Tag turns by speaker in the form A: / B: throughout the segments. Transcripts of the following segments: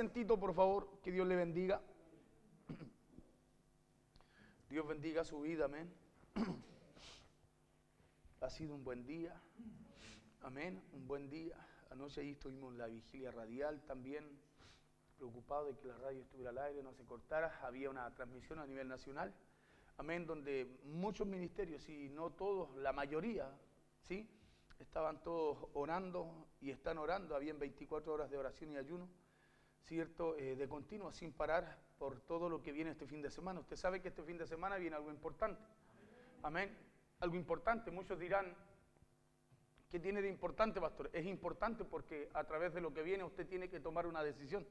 A: asientito, por favor, que Dios le bendiga. Dios bendiga su vida, amén. Ha sido un buen día, amén, un buen día. Anoche ahí estuvimos en la vigilia radial también, preocupado de que la radio estuviera al aire, no se cortara. Había una transmisión a nivel nacional, amén, donde muchos ministerios, y no todos, la mayoría, ¿sí?, estaban todos orando y están orando. Habían 24 horas de oración y ayuno, ¿cierto?, de continuo, sin parar, por todo lo que viene este fin de semana. Usted sabe que este fin de semana viene algo importante, amén, algo importante. Muchos dirán, ¿qué tiene de importante, pastor? Es importante porque a través de lo que viene usted tiene que tomar una decisión,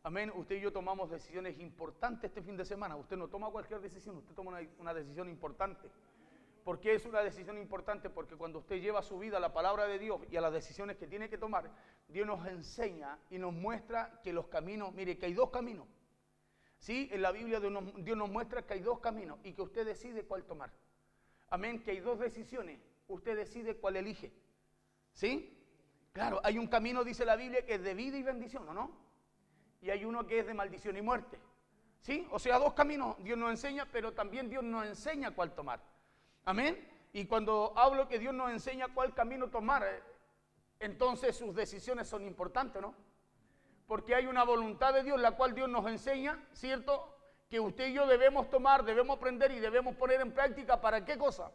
A: amén. Usted y yo tomamos decisiones importantes este fin de semana. Usted no toma cualquier decisión, usted toma una decisión importante. ¿Por qué es una decisión importante? Porque cuando usted lleva su vida a la palabra de Dios y a las decisiones que tiene que tomar, Dios nos enseña y nos muestra que los caminos, mire, que hay dos caminos. ¿Sí? En la Biblia Dios nos muestra que hay dos caminos y que usted decide cuál tomar. Amén, que hay dos decisiones, usted decide cuál elige. ¿Sí? Claro, hay un camino, dice la Biblia, que es de vida y bendición, ¿o no? Y hay uno que es de maldición y muerte. ¿Sí? O sea, dos caminos Dios nos enseña, pero también Dios nos enseña cuál tomar. Amén. Y cuando hablo que Dios nos enseña cuál camino tomar, entonces sus decisiones son importantes, ¿no? Porque hay una voluntad de Dios, la cual Dios nos enseña, ¿cierto?, que usted y yo debemos tomar, debemos aprender y debemos poner en práctica. ¿Para qué cosa?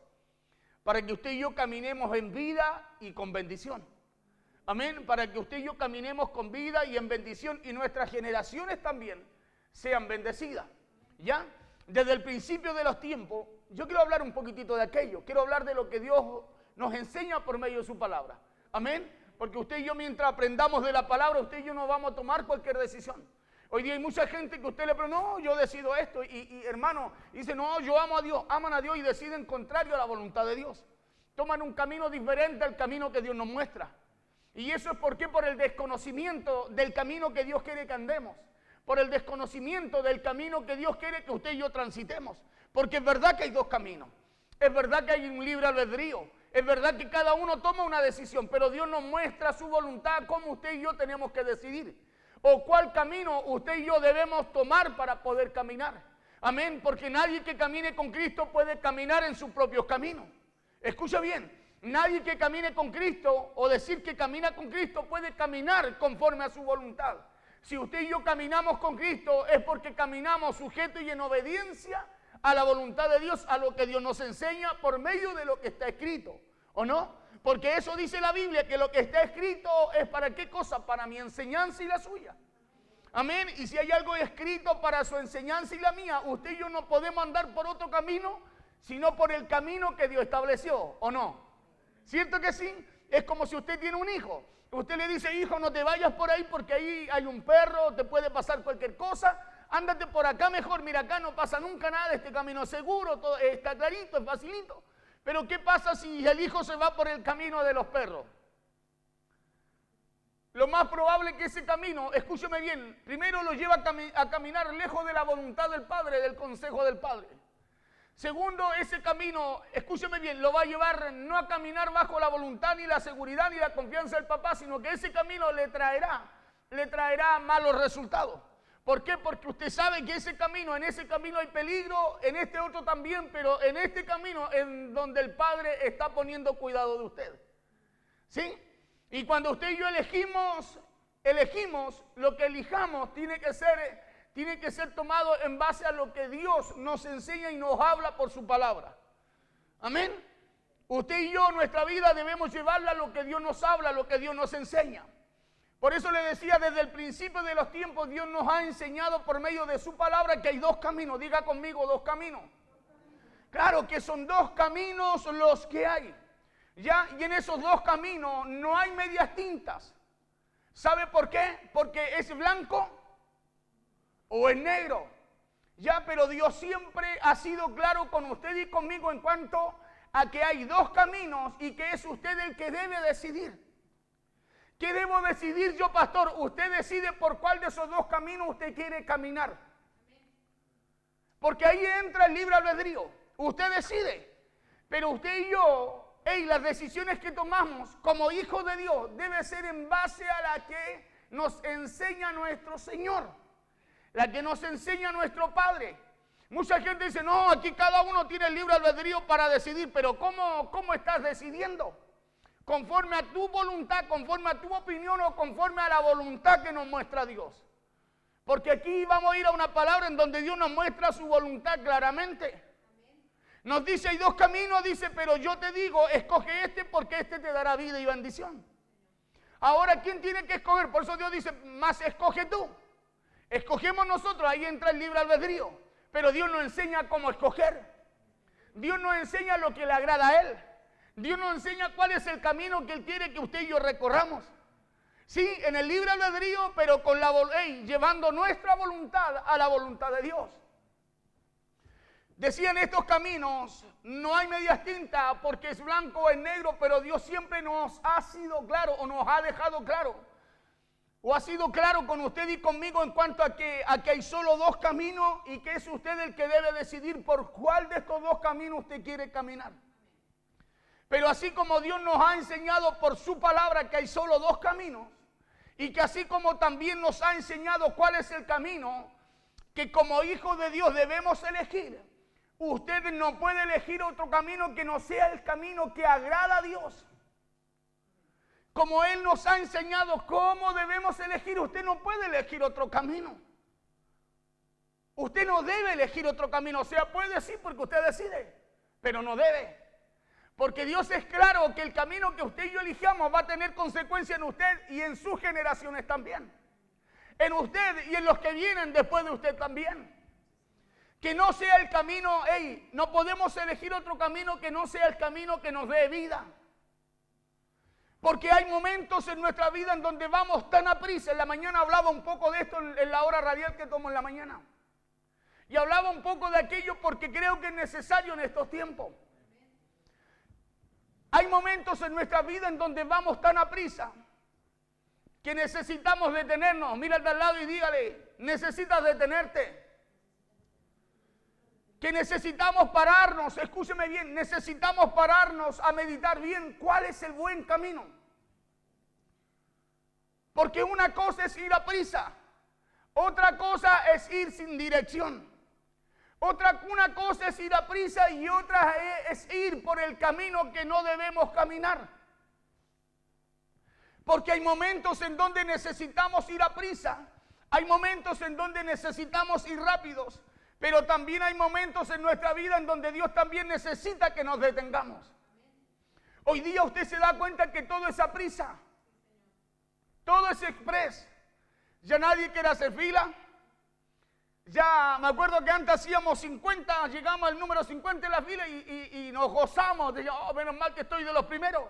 A: Para que usted y yo caminemos en vida y con bendición. Amén. Para que usted y yo caminemos con vida y en bendición, y nuestras generaciones también sean bendecidas. ¿Ya? Desde el principio de los tiempos, yo quiero hablar un poquitito de aquello. Quiero hablar de lo que Dios nos enseña por medio de su palabra. Amén. Porque usted y yo, mientras aprendamos de la palabra, usted y yo no vamos a tomar cualquier decisión. Hoy día hay mucha gente que usted le pregunta, no, yo decido esto. Y hermano, dice, no, yo amo a Dios. Aman a Dios y deciden contrario a la voluntad de Dios. Toman un camino diferente al camino que Dios nos muestra. Y eso es porque por el desconocimiento del camino que Dios quiere que andemos. Por el desconocimiento del camino que Dios quiere que usted y yo transitemos. Porque es verdad que hay dos caminos. Es verdad que hay un libre albedrío. Es verdad que cada uno toma una decisión. Pero Dios nos muestra su voluntad, cómo usted y yo tenemos que decidir. O cuál camino usted y yo debemos tomar para poder caminar. Amén. Porque nadie que camine con Cristo puede caminar en sus propios caminos. Escucha bien. Nadie que camine con Cristo o decir que camina con Cristo puede caminar conforme a su voluntad. Si usted y yo caminamos con Cristo es porque caminamos sujetos y en obediencia a la voluntad de Dios, a lo que Dios nos enseña por medio de lo que está escrito, ¿o no? Porque eso dice la Biblia, que lo que está escrito es para qué cosa, para mi enseñanza y la suya. Amén. Y si hay algo escrito para su enseñanza y la mía, usted y yo no podemos andar por otro camino, sino por el camino que Dios estableció, ¿o no? ¿Cierto que sí? Es como si usted tiene un hijo. Usted le dice, hijo, no te vayas por ahí porque ahí hay un perro, te puede pasar cualquier cosa. Ándate por acá mejor, mira, acá no pasa nunca nada, este camino es seguro, todo está clarito, es facilito. Pero ¿qué pasa si el hijo se va por el camino de los perros? Lo más probable es que ese camino, escúcheme bien, primero lo lleva a caminar lejos de la voluntad del Padre, del consejo del Padre. Segundo, ese camino, escúcheme bien, lo va a llevar no a caminar bajo la voluntad, ni la seguridad, ni la confianza del papá, sino que ese camino le traerá malos resultados. ¿Por qué? Porque usted sabe que en ese camino hay peligro, en este otro también, pero en este camino en donde el Padre está poniendo cuidado de usted. ¿Sí? Y cuando usted y yo elegimos, lo que elijamos tiene que ser tomado en base a lo que Dios nos enseña y nos habla por su palabra. Amén. Usted y yo, nuestra vida debemos llevarla a lo que Dios nos habla, a lo que Dios nos enseña. Por eso le decía, desde el principio de los tiempos, Dios nos ha enseñado por medio de su palabra que hay dos caminos. Diga conmigo, dos caminos. Claro que son dos caminos los que hay. ¿Ya? Y en esos dos caminos no hay medias tintas. ¿Sabe por qué? Porque es blanco o es negro. Ya, pero Dios siempre ha sido claro con usted y conmigo en cuanto a que hay dos caminos y que es usted el que debe decidir. ¿Qué debo decidir yo, pastor? Usted decide por cuál de esos dos caminos usted quiere caminar. Porque ahí entra el libre albedrío. Usted decide. Pero usted y yo, las decisiones que tomamos como hijos de Dios debe ser en base a la que nos enseña nuestro Señor, la que nos enseña nuestro Padre. Mucha gente dice, no, aquí cada uno tiene el libre albedrío para decidir, pero ¿cómo estás decidiendo? ¿Conforme a tu voluntad, conforme a tu opinión o conforme a la voluntad que nos muestra Dios? Porque aquí vamos a ir a una palabra en donde Dios nos muestra su voluntad claramente. Nos dice, hay dos caminos, dice, pero yo te digo, escoge este porque este te dará vida y bendición. Ahora, ¿quién tiene que escoger? Por eso Dios dice, más escoge tú. Escogemos nosotros, ahí entra el libre albedrío. Pero Dios nos enseña cómo escoger. Dios nos enseña lo que le agrada a Él. Dios nos enseña cuál es el camino que Él quiere que usted y yo recorramos. Sí, en el libre albedrío, pero con llevando nuestra voluntad a la voluntad de Dios. Decían, estos caminos no hay medias tintas porque es blanco o es negro, pero Dios siempre nos ha sido claro o nos ha dejado claro o ha sido claro con usted y conmigo en cuanto a que hay solo dos caminos y que es usted el que debe decidir por cuál de estos dos caminos usted quiere caminar. Pero así como Dios nos ha enseñado por su palabra que hay solo dos caminos y que así como también nos ha enseñado cuál es el camino que como hijos de Dios debemos elegir, usted no puede elegir otro camino que no sea el camino que agrada a Dios. Como Él nos ha enseñado cómo debemos elegir, usted no puede elegir otro camino. Usted no debe elegir otro camino. O sea, puede sí porque usted decide, pero no debe. Porque Dios es claro que el camino que usted y yo elijamos va a tener consecuencia en usted y en sus generaciones también. En usted y en los que vienen después de usted también. Que no sea el camino, no podemos elegir otro camino que no sea el camino que nos dé vida. Porque hay momentos en nuestra vida en donde vamos tan a prisa. En la mañana hablaba un poco de esto en la hora radial que tomo en la mañana. Y hablaba un poco de aquello porque creo que es necesario en estos tiempos. Hay momentos en nuestra vida en donde vamos tan a prisa que necesitamos detenernos. Mira al de al lado y dígale, necesitas detenerte. Que necesitamos pararnos, escúcheme bien, necesitamos pararnos a meditar bien cuál es el buen camino. Porque una cosa es ir a prisa, otra cosa es ir sin dirección. Una cosa es ir a prisa y otra es ir por el camino que no debemos caminar. Porque hay momentos en donde necesitamos ir a prisa, hay momentos en donde necesitamos ir rápidos. Pero también hay momentos en nuestra vida en donde Dios también necesita que nos detengamos. Hoy día usted se da cuenta que todo es a prisa. Todo es express. Ya nadie quiere hacer fila. Ya me acuerdo que antes hacíamos 50, llegamos al número 50 en la fila y nos gozamos. De, menos mal que estoy de los primeros.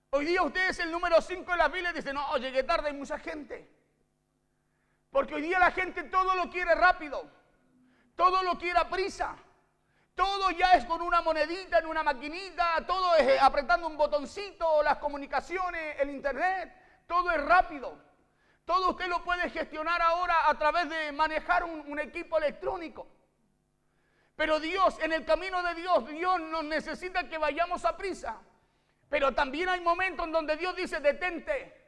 A: Hoy día usted es el número 5 en la fila y dice, no, llegué tarde, hay mucha gente. Porque hoy día la gente todo lo quiere rápido, todo lo quiere a prisa, todo ya es con una monedita en una maquinita, todo es apretando un botoncito, las comunicaciones, el internet, todo es rápido. Todo usted lo puede gestionar ahora a través de manejar un equipo electrónico. Pero Dios, en el camino de Dios, Dios nos necesita que vayamos a prisa. Pero también hay momentos en donde Dios dice, detente.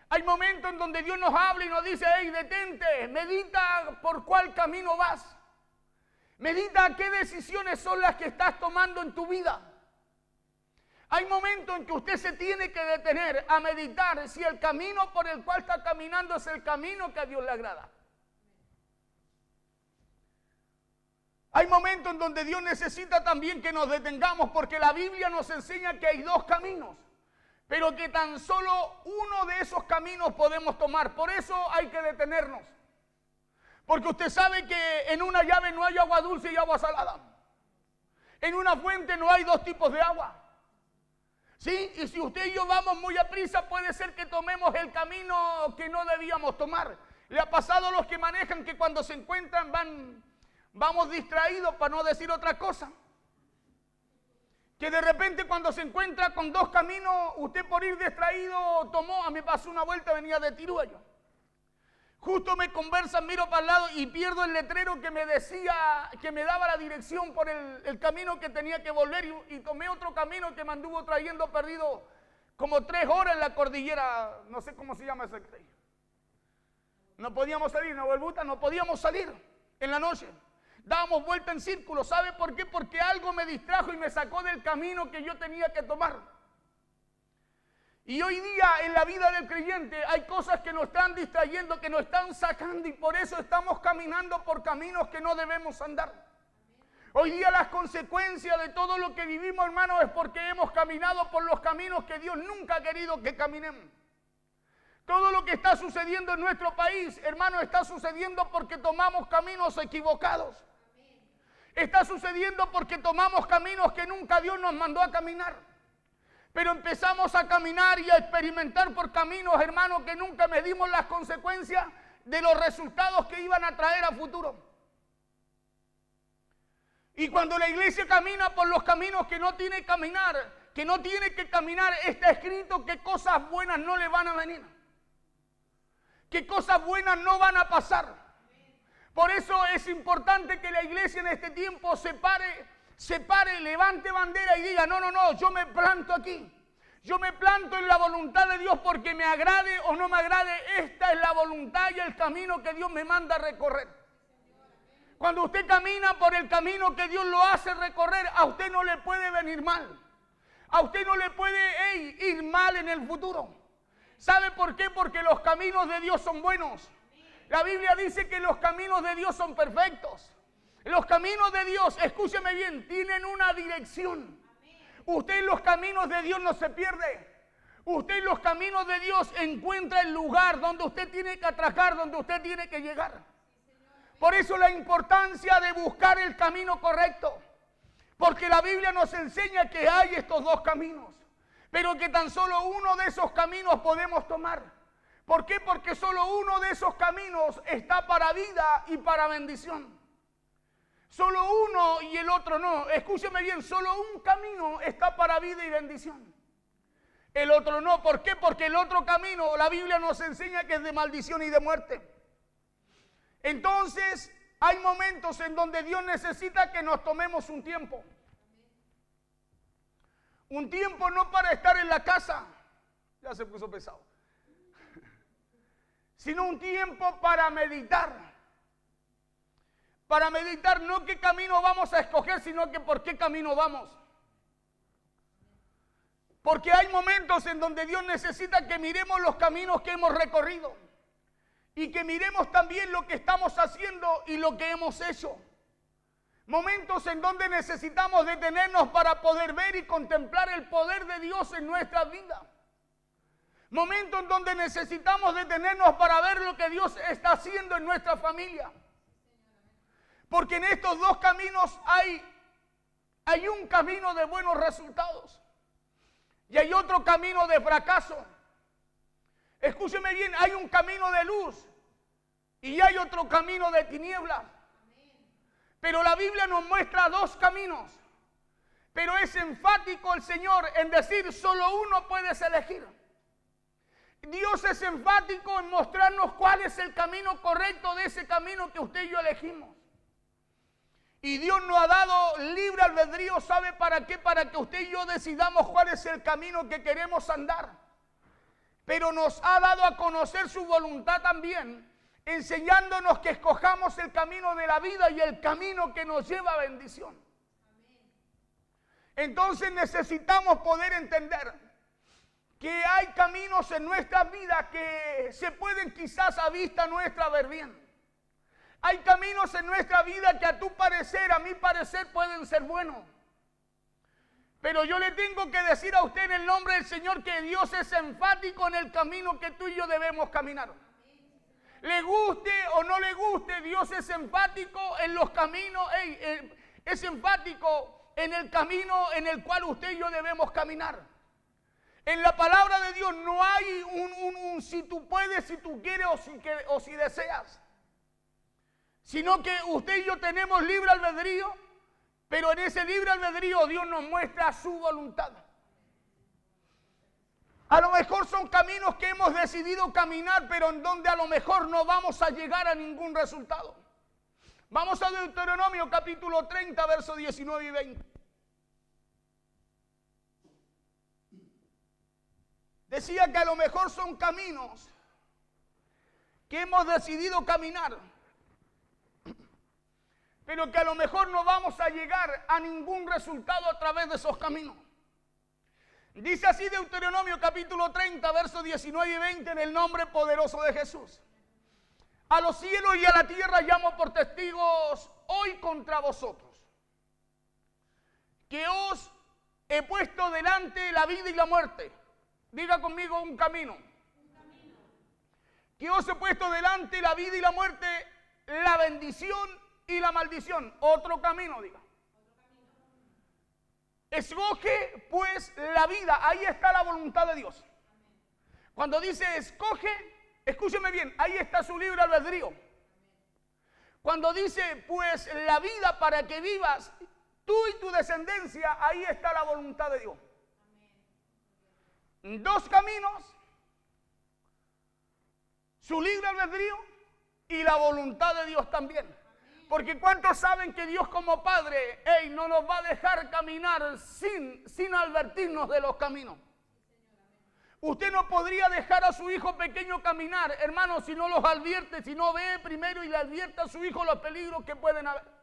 A: Hay momentos en donde Dios nos habla y nos dice, detente, medita por cuál camino vas. Medita qué decisiones son las que estás tomando en tu vida. Hay momentos en que usted se tiene que detener a meditar si el camino por el cual está caminando es el camino que a Dios le agrada. Hay momentos en donde Dios necesita también que nos detengamos porque la Biblia nos enseña que hay dos caminos. Pero que tan solo uno de esos caminos podemos tomar. Por eso hay que detenernos. Porque usted sabe que en una llave no hay agua dulce y agua salada. En una fuente no hay dos tipos de agua. ¿Sí? Y si usted y yo vamos muy a prisa, puede ser que tomemos el camino que no debíamos tomar. Le ha pasado a los que manejan que cuando se encuentran vamos distraídos, para no decir otra cosa. Que de repente cuando se encuentra con dos caminos, usted por ir distraído tomó, a mí pasó una vuelta, venía de Tirúa yo. Justo me conversan, miro para el lado y pierdo el letrero que me decía, que me daba la dirección por el camino que tenía que volver y tomé otro camino que me anduvo trayendo perdido como 3 horas en la cordillera, no sé cómo se llama ese. No podíamos salir, no podíamos salir en la noche. Dábamos vuelta en círculo. ¿Sabe por qué? Porque algo me distrajo y me sacó del camino que yo tenía que tomar. Y hoy día en la vida del creyente hay cosas que nos están distrayendo, que nos están sacando, y por eso estamos caminando por caminos que no debemos andar. Hoy día las consecuencias de todo lo que vivimos, hermanos, es porque hemos caminado por los caminos que Dios nunca ha querido que caminemos. Todo lo que está sucediendo en nuestro país, hermano, está sucediendo porque tomamos caminos equivocados. Está sucediendo porque tomamos caminos que nunca Dios nos mandó a caminar. Pero empezamos a caminar y a experimentar por caminos, hermano, que nunca medimos las consecuencias de los resultados que iban a traer a futuro. Y cuando la iglesia camina por los caminos que no tiene que caminar, está escrito que cosas buenas no le van a venir. Que cosas buenas no van a pasar. Por eso es importante que la iglesia en este tiempo se pare, levante bandera y diga, no, yo me planto aquí. Yo me planto en la voluntad de Dios porque me agrade o no me agrade, esta es la voluntad y el camino que Dios me manda a recorrer. Cuando usted camina por el camino que Dios lo hace recorrer, a usted no le puede venir mal. A usted no le puede ir mal en el futuro. ¿Sabe por qué? Porque los caminos de Dios son buenos. La Biblia dice que los caminos de Dios son perfectos. Los caminos de Dios, escúcheme bien, tienen una dirección. Usted en los caminos de Dios no se pierde. Usted en los caminos de Dios encuentra el lugar donde usted tiene que atracar, donde usted tiene que llegar. Por eso la importancia de buscar el camino correcto. Porque la Biblia nos enseña que hay estos dos caminos, pero que tan solo uno de esos caminos podemos tomar. ¿Por qué? Porque solo uno de esos caminos está para vida y para bendición. Solo uno y el otro no. Escúcheme bien, solo un camino está para vida y bendición. El otro no. ¿Por qué? Porque el otro camino, la Biblia nos enseña que es de maldición y de muerte. Entonces, hay momentos en donde Dios necesita que nos tomemos un tiempo. Un tiempo no para estar en la casa, ya se puso pesado, sino un tiempo para meditar. Para meditar no qué camino vamos a escoger, sino que por qué camino vamos. Porque hay momentos en donde Dios necesita que miremos los caminos que hemos recorrido y que miremos también lo que estamos haciendo y lo que hemos hecho. Momentos en donde necesitamos detenernos para poder ver y contemplar el poder de Dios en nuestra vida. Momentos en donde necesitamos detenernos para ver lo que Dios está haciendo en nuestra familia. Porque en estos dos caminos hay un camino de buenos resultados y hay otro camino de fracaso. Escúcheme bien, hay un camino de luz y hay otro camino de tinieblas. Pero la Biblia nos muestra dos caminos. Pero es enfático el Señor en decir solo uno puedes elegir. Dios es enfático en mostrarnos cuál es el camino correcto de ese camino que usted y yo elegimos. Y Dios nos ha dado libre albedrío, ¿sabe para qué? Para que usted y yo decidamos cuál es el camino que queremos andar. Pero nos ha dado a conocer su voluntad también, enseñándonos que escojamos el camino de la vida y el camino que nos lleva a bendición. Entonces necesitamos poder entender que hay caminos en nuestra vida que se pueden quizás a vista nuestra ver bien. Hay caminos en nuestra vida que a tu parecer, a mi parecer, pueden ser buenos. Pero yo le tengo que decir a usted en el nombre del Señor que Dios es enfático en el camino que tú y yo debemos caminar. Le guste o no le guste, Dios es enfático en los caminos, es enfático en el camino en el cual usted y yo debemos caminar. En la palabra de Dios no hay un si tú puedes, si tú quieres o si deseas. Sino que usted y yo tenemos libre albedrío, pero en ese libre albedrío Dios nos muestra su voluntad. A lo mejor son caminos que hemos decidido caminar, pero en donde a lo mejor no vamos a llegar a ningún resultado. Vamos a Deuteronomio capítulo 30, versos 19 y 20. Decía que a lo mejor son caminos que hemos decidido caminar, pero que a lo mejor no vamos a llegar a ningún resultado a través de esos caminos. Dice así Deuteronomio capítulo 30, versos 19 y 20, en el nombre poderoso de Jesús. A los cielos y a la tierra llamo por testigos hoy contra vosotros, que os he puesto delante la vida y la muerte. Diga conmigo, un camino. Que os he puesto delante la vida y la muerte, la bendición y la maldición. Otro camino, diga. Escoge pues la vida. Ahí está la voluntad de Dios. Cuando dice escoge, escúcheme bien, ahí está su libre albedrío. Cuando dice pues la vida para que vivas tú y tu descendencia, ahí está la voluntad de Dios. Dos caminos, su libre albedrío y la voluntad de Dios también. Porque ¿cuántos saben que Dios como Padre no nos va a dejar caminar sin advertirnos de los caminos? Usted no podría dejar a su hijo pequeño caminar, hermano, si no los advierte, si no ve primero y le advierte a su hijo los peligros que pueden haber.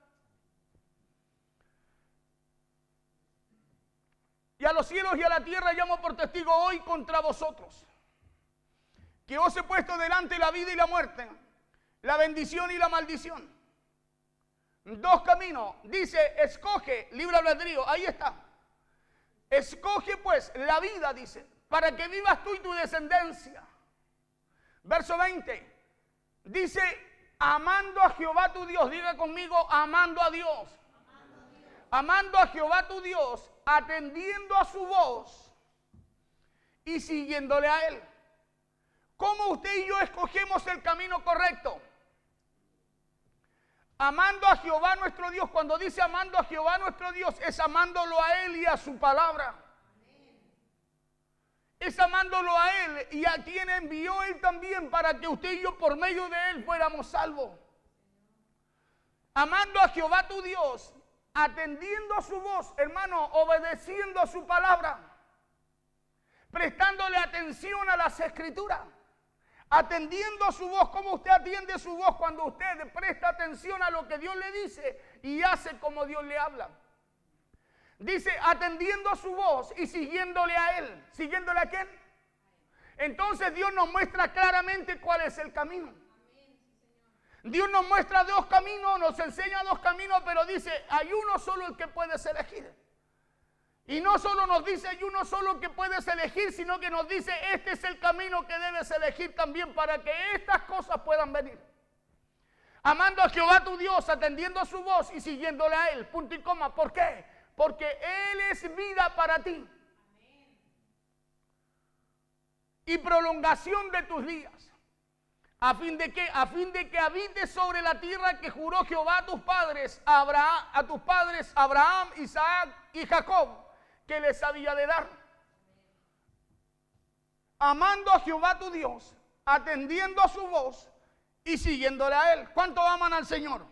A: Y a los cielos y a la tierra llamo por testigo hoy contra vosotros, que os he puesto delante la vida y la muerte, la bendición y la maldición. Dos caminos, dice, escoge, libre albedrío, ahí está. Escoge pues la vida, dice, para que vivas tú y tu descendencia. Verso 20, dice, amando a Jehová tu Dios, diga conmigo, amando a Dios. Amando a Jehová tu Dios, atendiendo a su voz y siguiéndole a Él. ¿Cómo usted y yo escogemos el camino correcto? Amando a Jehová nuestro Dios. Cuando dice amando a Jehová nuestro Dios, es amándolo a Él y a su palabra. Es amándolo a Él y a quien envió Él también para que usted y yo por medio de Él fuéramos salvos. Amando a Jehová tu Dios, atendiendo a su voz, hermano, obedeciendo a su palabra, prestándole atención a las escrituras, atendiendo a su voz. ¿Cómo usted atiende su voz? Cuando usted presta atención a lo que Dios le dice y hace como Dios le habla. Dice, atendiendo a su voz y siguiéndole a Él. ¿Siguiéndole a quién? Entonces Dios nos muestra claramente cuál es el camino. Dios nos muestra dos caminos, nos enseña dos caminos, pero dice, hay uno solo el que puedes elegir. Y no solo nos dice, hay uno solo que puedes elegir, sino que nos dice, este es el camino que debes elegir también para que estas cosas puedan venir. Amando a Jehová tu Dios, atendiendo a su voz y siguiéndole a Él, punto y coma. ¿Por qué? Porque Él es vida para ti. Y prolongación de tus días. ¿A fin de qué? A fin de que habites sobre la tierra que juró Jehová a tus padres, Abraham, Isaac y Jacob, que les había de dar. Amando a Jehová tu Dios, atendiendo a su voz y siguiéndole a Él. ¿Cuánto aman al Señor?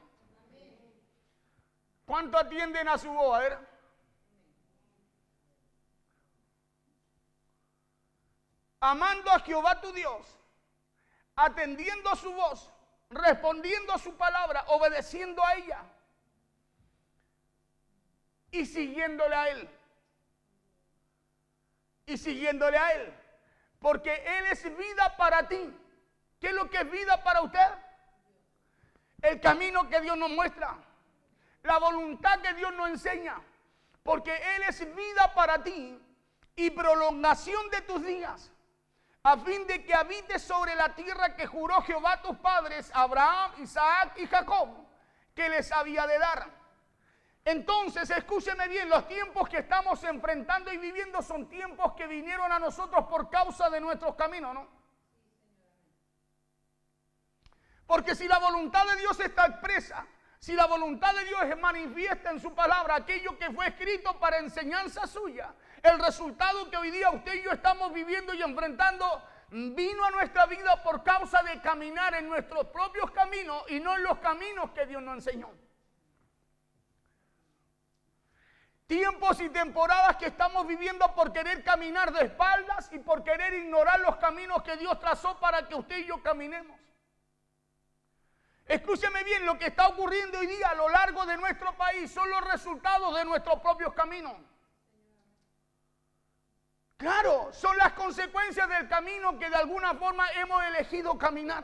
A: ¿Cuánto atienden a su voz? A ver. Amando a Jehová tu Dios, atendiendo a su voz, respondiendo a su palabra, obedeciendo a ella y siguiéndole a Él. Y siguiéndole a Él. Porque Él es vida para ti. ¿Qué es lo que es vida para usted? El camino que Dios nos muestra. La voluntad que Dios nos enseña. Porque Él es vida para ti y prolongación de tus días, a fin de que habites sobre la tierra que juró Jehová a tus padres, Abraham, Isaac y Jacob, que les había de dar. Entonces, escúcheme bien, los tiempos que estamos enfrentando y viviendo son tiempos que vinieron a nosotros por causa de nuestros caminos, ¿no? Porque si la voluntad de Dios está expresa, si la voluntad de Dios es manifiesta en su palabra, aquello que fue escrito para enseñanza suya, el resultado que hoy día usted y yo estamos viviendo y enfrentando vino a nuestra vida por causa de caminar en nuestros propios caminos y no en los caminos que Dios nos enseñó. Tiempos y temporadas que estamos viviendo por querer caminar de espaldas y por querer ignorar los caminos que Dios trazó para que usted y yo caminemos. Escúcheme bien, lo que está ocurriendo hoy día a lo largo de nuestro país son los resultados de nuestros propios caminos. Claro, son las consecuencias del camino que de alguna forma hemos elegido caminar.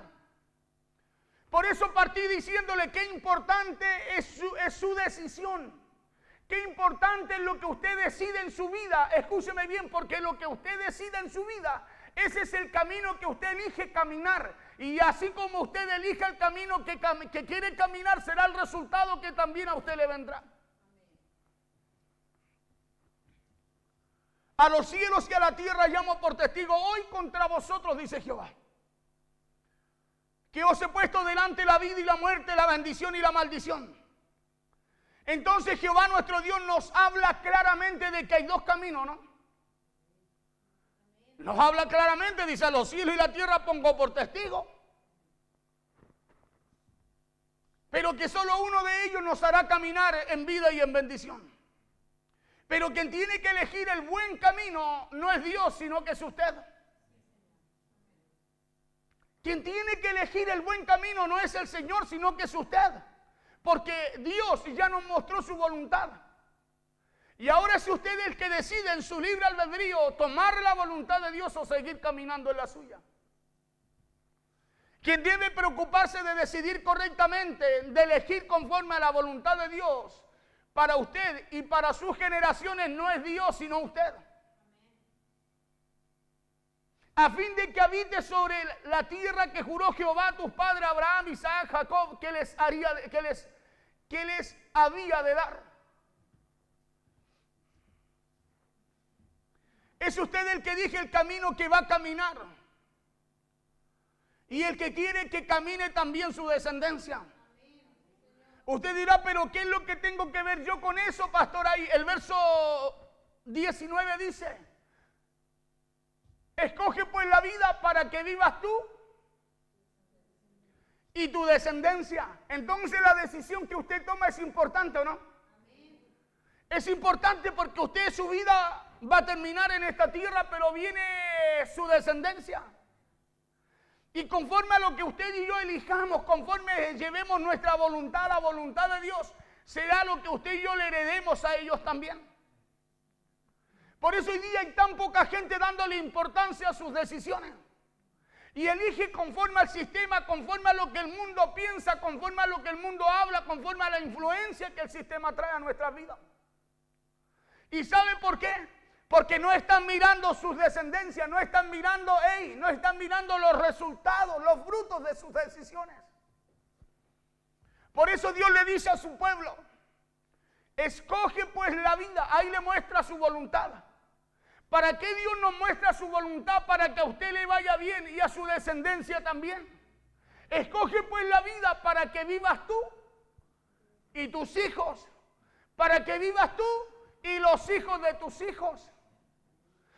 A: Por eso partí diciéndole qué importante es su decisión. Qué importante es lo que usted decide en su vida. Escúcheme bien, porque lo que usted decida en su vida, ese es el camino que usted elige caminar. Y así como usted elija el camino que quiere caminar, será el resultado que también a usted le vendrá. A los cielos y a la tierra llamo por testigo hoy contra vosotros, dice Jehová, que os he puesto delante la vida y la muerte, la bendición y la maldición. Entonces Jehová nuestro Dios nos habla claramente de que hay dos caminos, ¿no? Nos habla claramente, dice, a los cielos y la tierra pongo por testigo. Pero que solo uno de ellos nos hará caminar en vida y en bendición. Pero quien tiene que elegir el buen camino no es Dios, sino que es usted. Quien tiene que elegir el buen camino no es el Señor, sino que es usted. Porque Dios ya nos mostró su voluntad. Y ahora es usted el que decide en su libre albedrío tomar la voluntad de Dios o seguir caminando en la suya. Quien debe preocuparse de decidir correctamente, de elegir conforme a la voluntad de Dios para usted y para sus generaciones no es Dios, sino usted. A fin de que habite sobre la tierra que juró Jehová a tus padres, Abraham, Isaac, Jacob, que les había de dar. Es usted el que elige el camino que va a caminar. Y el que quiere que camine también su descendencia. Usted dirá, pero ¿qué es lo que tengo que ver yo con eso, pastor? Ahí el verso 19 dice: escoge pues la vida para que vivas tú y tu descendencia. Entonces la decisión que usted toma es importante, ¿o no? Es importante porque usted su vida va a terminar en esta tierra, pero viene su descendencia. Y conforme a lo que usted y yo elijamos, conforme llevemos nuestra voluntad a la voluntad de Dios, será lo que usted y yo le heredemos a ellos también. Por eso hoy día hay tan poca gente dándole importancia a sus decisiones. Y elige conforme al sistema, conforme a lo que el mundo piensa, conforme a lo que el mundo habla, conforme a la influencia que el sistema trae a nuestras vidas. ¿Y sabe por qué? Porque no están mirando sus descendencias, no están mirando, no están mirando los resultados, los frutos de sus decisiones. Por eso Dios le dice a su pueblo: escoge pues la vida. Ahí le muestra su voluntad. ¿Para qué Dios nos muestra su voluntad? Para que a usted le vaya bien y a su descendencia también. Escoge pues la vida para que vivas tú y tus hijos, para que vivas tú y los hijos de tus hijos.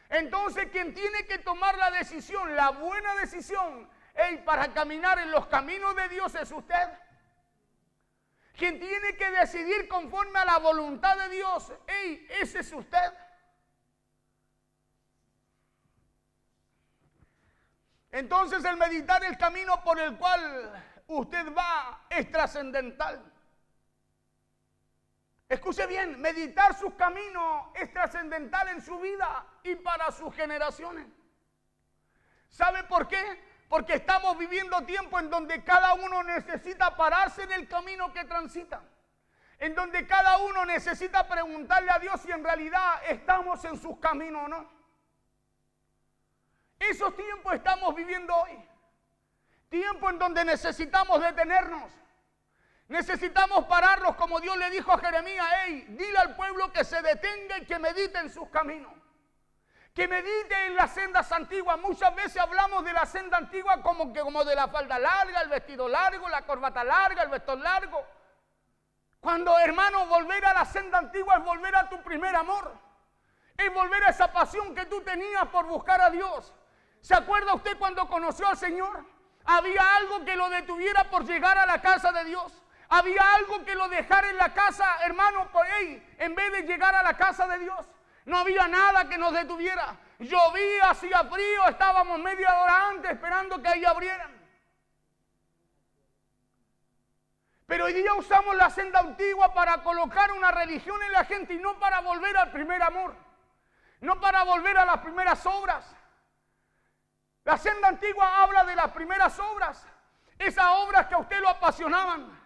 A: Entonces quien tiene que tomar la decisión, la buena decisión, para caminar en los caminos de Dios es usted. Quien tiene que decidir conforme a la voluntad de Dios, ese es usted. Entonces el meditar el camino por el cual usted va es trascendental. Escuche bien, meditar sus caminos es trascendental en su vida y para sus generaciones. ¿Sabe por qué? Porque estamos viviendo tiempo en donde cada uno necesita pararse en el camino que transita. En donde cada uno necesita preguntarle a Dios si en realidad estamos en sus caminos o no. Esos tiempos estamos viviendo hoy. Tiempo en donde necesitamos detenernos. Necesitamos pararnos, como Dios le dijo a Jeremías: dile al pueblo que se detenga y que medite en sus caminos. Que medite en las sendas antiguas. Muchas veces hablamos de la senda antigua como de la falda larga, el vestido largo, la corbata larga, el vestón largo. Cuando, hermano, volver a la senda antigua es volver a tu primer amor. Es volver a esa pasión que tú tenías por buscar a Dios. ¿Se acuerda usted cuando conoció al Señor? Había algo que lo detuviera por llegar a la casa de Dios. Había algo que lo dejara en la casa, hermano, en vez de llegar a la casa de Dios. No había nada que nos detuviera. Llovía, hacía frío, estábamos media hora antes esperando que ahí abrieran. Pero hoy día usamos la senda antigua para colocar una religión en la gente y no para volver al primer amor. No para volver a las primeras obras. La senda antigua habla de las primeras obras. Esas obras que a usted lo apasionaban.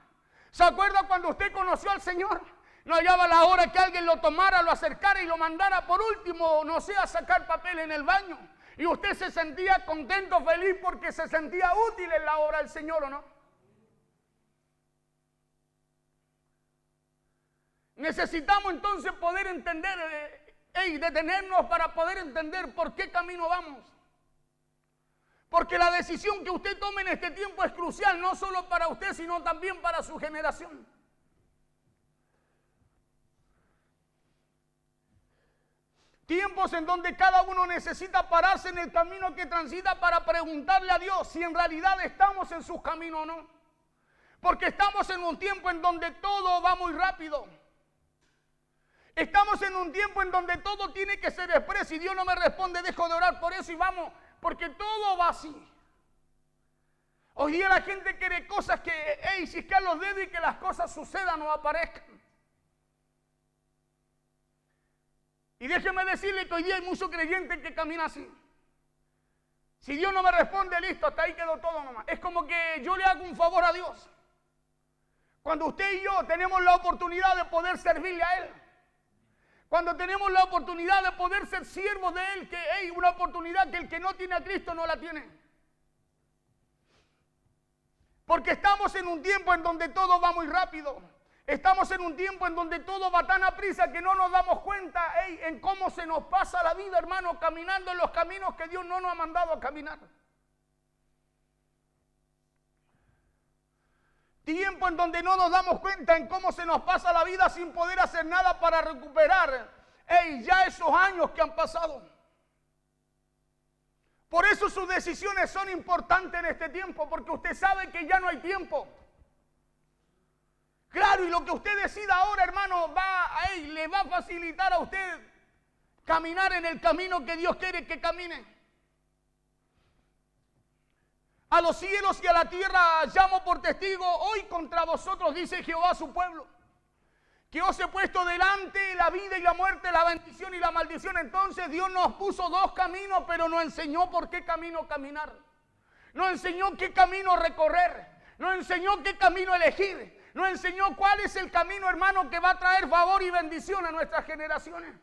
A: ¿Se acuerda cuando usted conoció al Señor? No hallaba la hora que alguien lo tomara, lo acercara y lo mandara por último, no sé, a sacar papel en el baño. Y usted se sentía contento, feliz, porque se sentía útil en la obra del Señor, ¿o no? Necesitamos entonces poder entender, detenernos para poder entender por qué camino vamos. Porque la decisión que usted tome en este tiempo es crucial, no solo para usted, sino también para su generación. Tiempos en donde cada uno necesita pararse en el camino que transita para preguntarle a Dios si en realidad estamos en sus caminos o no. Porque estamos en un tiempo en donde todo va muy rápido. Estamos en un tiempo en donde todo tiene que ser expreso. Si Dios no me responde, dejo de orar por eso y vamos, porque todo va así. Hoy día la gente quiere cosas que, ciscar los dedos y que las cosas sucedan o aparezcan. Y déjeme decirle que hoy día hay muchos creyentes que caminan así. Si Dios no me responde, listo, hasta ahí quedó todo nomás. Es como que yo le hago un favor a Dios. Cuando usted y yo tenemos la oportunidad de poder servirle a Él. Cuando tenemos la oportunidad de poder ser siervos de Él, que hay una oportunidad que el que no tiene a Cristo no la tiene. Porque estamos en un tiempo en donde todo va muy rápido. Estamos en un tiempo en donde todo va tan aprisa que no nos damos cuenta en cómo se nos pasa la vida, hermano, caminando en los caminos que Dios no nos ha mandado a caminar. Tiempo en donde no nos damos cuenta en cómo se nos pasa la vida sin poder hacer nada para recuperar ya esos años que han pasado. Por eso sus decisiones son importantes en este tiempo, porque usted sabe que ya no hay tiempo. Claro, y lo que usted decida ahora, hermano, le va a facilitar a usted caminar en el camino que Dios quiere que camine. A los cielos y a la tierra llamo por testigo hoy contra vosotros, dice Jehová a su pueblo, que os he puesto delante la vida y la muerte, la bendición y la maldición. Entonces Dios nos puso dos caminos, pero nos enseñó por qué camino caminar. Nos enseñó qué camino recorrer. Nos enseñó qué camino elegir. Nos enseñó cuál es el camino, hermano, que va a traer favor y bendición a nuestras generaciones.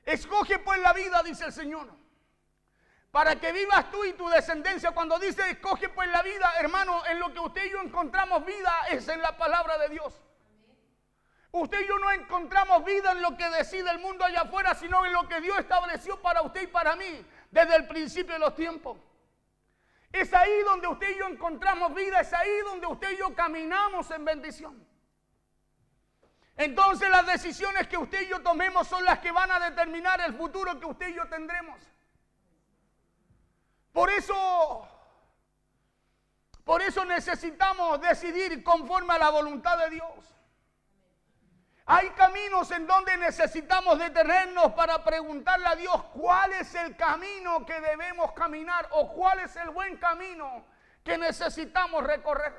A: Escoge pues la vida, dice el Señor, para que vivas tú y tu descendencia. Cuando dice escoge pues la vida, hermano, en lo que usted y yo encontramos vida es en la palabra de Dios. Usted y yo no encontramos vida en lo que decide el mundo allá afuera, sino en lo que Dios estableció para usted y para mí desde el principio de los tiempos. Es ahí donde usted y yo encontramos vida, es ahí donde usted y yo caminamos en bendición. Entonces las decisiones que usted y yo tomemos son las que van a determinar el futuro que usted y yo tendremos. Por eso necesitamos decidir conforme a la voluntad de Dios. Hay caminos en donde necesitamos detenernos para preguntarle a Dios cuál es el camino que debemos caminar o cuál es el buen camino que necesitamos recorrer.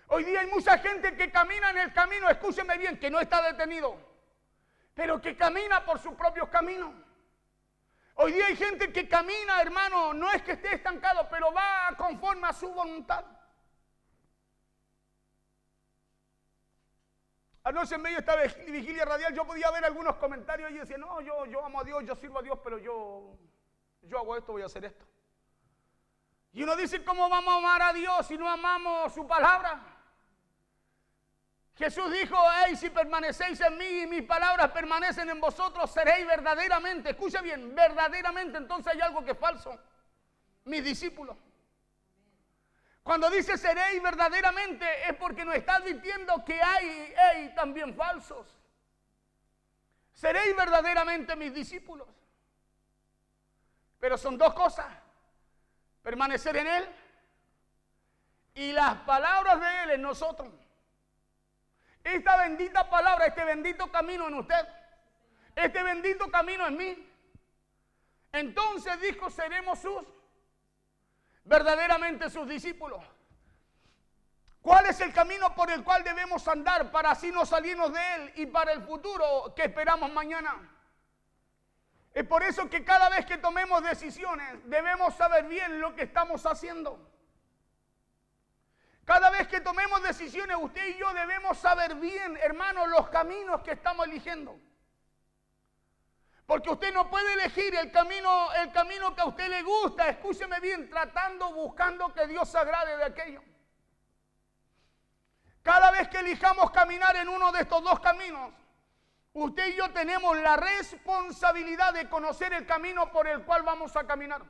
A: Hoy día hay mucha gente que camina en el camino, escúcheme bien, que no está detenido, pero que camina por sus propios caminos. Hoy día hay gente que camina, hermano, no es que esté estancado, pero va conforme a su voluntad. Anoche en medio de esta vigilia radial yo podía ver algunos comentarios y decía, no, yo amo a Dios, yo sirvo a Dios, pero yo hago esto, voy a hacer esto. Y uno dice, ¿cómo vamos a amar a Dios si no amamos su palabra? Jesús dijo, si permanecéis en mí y mis palabras permanecen en vosotros, seréis verdaderamente, escucha bien, verdaderamente. Entonces hay algo que es falso, mis discípulos. Cuando dice seréis verdaderamente es porque nos está advirtiendo que hay también falsos. Seréis verdaderamente mis discípulos. Pero son dos cosas, permanecer en Él y las palabras de Él en nosotros. Esta bendita palabra, este bendito camino en usted, este bendito camino en mí. Entonces dijo, seremos verdaderamente sus discípulos. ¿Cuál es el camino por el cual debemos andar para así no salirnos de él y para el futuro que esperamos mañana? Es por eso que cada vez que tomemos decisiones debemos saber bien lo que estamos haciendo. Cada vez que tomemos decisiones, usted y yo debemos saber bien, hermanos, los caminos que estamos eligiendo. Porque usted no puede elegir el camino que a usted le gusta, escúcheme bien, buscando que Dios se agrade de aquello. Cada vez que elijamos caminar en uno de estos dos caminos, usted y yo tenemos la responsabilidad de conocer el camino por el cual vamos a caminar.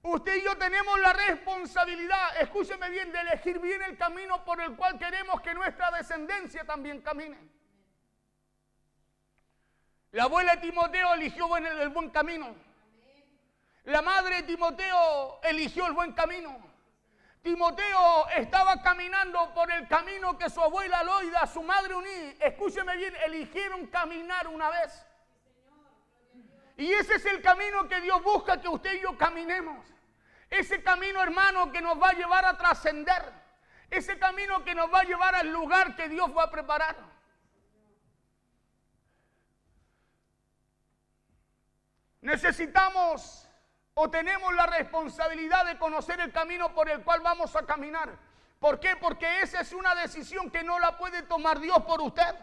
A: Usted y yo tenemos la responsabilidad, escúcheme bien, de elegir bien el camino por el cual queremos que nuestra descendencia también camine. La abuela de Timoteo eligió el buen camino. La madre de Timoteo eligió el buen camino. Timoteo estaba caminando por el camino que su abuela Loida, su madre Uní, escúcheme bien, eligieron caminar una vez. Y ese es el camino que Dios busca que usted y yo caminemos. Ese camino, hermano, que nos va a llevar a trascender. Ese camino que nos va a llevar al lugar que Dios va a preparar. Necesitamos o tenemos la responsabilidad de conocer el camino por el cual vamos a caminar. ¿Por qué? Porque esa es una decisión que no la puede tomar Dios por usted.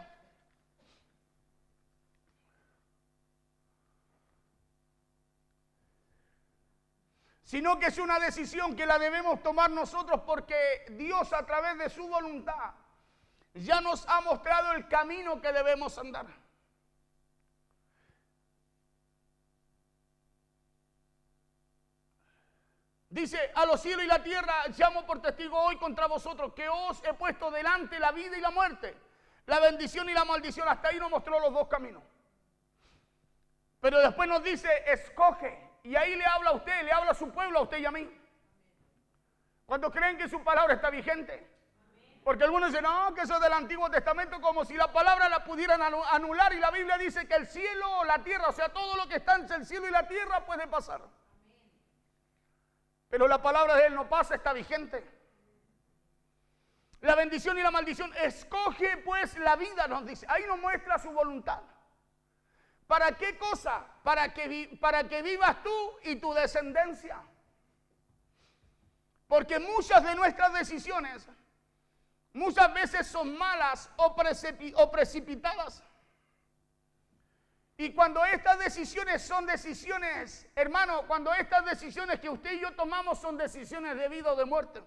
A: Sino que es una decisión que la debemos tomar nosotros porque Dios a través de su voluntad ya nos ha mostrado el camino que debemos andar. Dice, a los cielos y la tierra llamo por testigo hoy contra vosotros que os he puesto delante la vida y la muerte, la bendición y la maldición. Hasta ahí nos mostró los dos caminos. Pero después nos dice, escoge. Y ahí le habla a usted, le habla a su pueblo, a usted y a mí. ¿Cuántos creen que su palabra está vigente? Porque algunos dicen, no, que eso es del Antiguo Testamento, como si la palabra la pudieran anular. Y la Biblia dice que el cielo, la tierra, o sea, todo lo que está entre el cielo y la tierra puede pasar. Pero la palabra de Él no pasa, está vigente. La bendición y la maldición. Escoge pues la vida, nos dice. Ahí nos muestra su voluntad. ¿Para qué cosa? Para que vivas tú y tu descendencia. Porque muchas de nuestras decisiones, muchas veces son malas o precipitadas. Y cuando estas decisiones son decisiones, hermano, cuando estas decisiones que usted y yo tomamos son decisiones de vida o de muerte.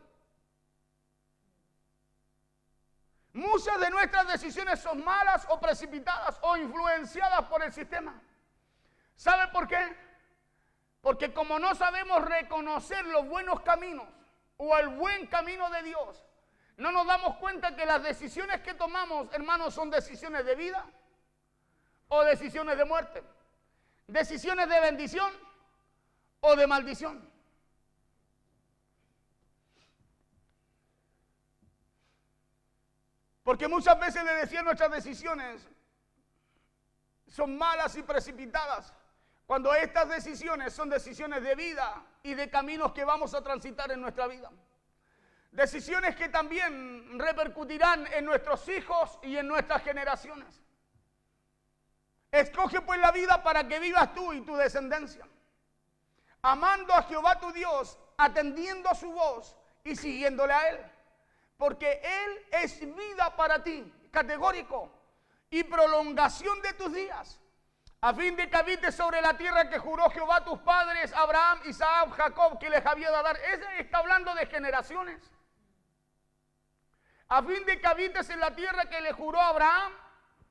A: Muchas de nuestras decisiones son malas o precipitadas o influenciadas por el sistema. ¿Sabe por qué? Porque como no sabemos reconocer los buenos caminos o el buen camino de Dios, no nos damos cuenta que las decisiones que tomamos, hermanos, son decisiones de vida o decisiones de muerte, decisiones de bendición o de maldición. Porque muchas veces le decía, nuestras decisiones son malas y precipitadas, cuando estas decisiones son decisiones de vida y de caminos que vamos a transitar en nuestra vida. Decisiones que también repercutirán en nuestros hijos y en nuestras generaciones. Escoge pues la vida para que vivas tú y tu descendencia, amando a Jehová tu Dios, atendiendo a su voz y siguiéndole a Él. Porque Él es vida para ti, categórico, y prolongación de tus días, a fin de que habites sobre la tierra que juró Jehová a tus padres, Abraham, Isaac, Jacob, que les había de dar. Ese está hablando de generaciones. A fin de que habites en la tierra que le juró a Abraham,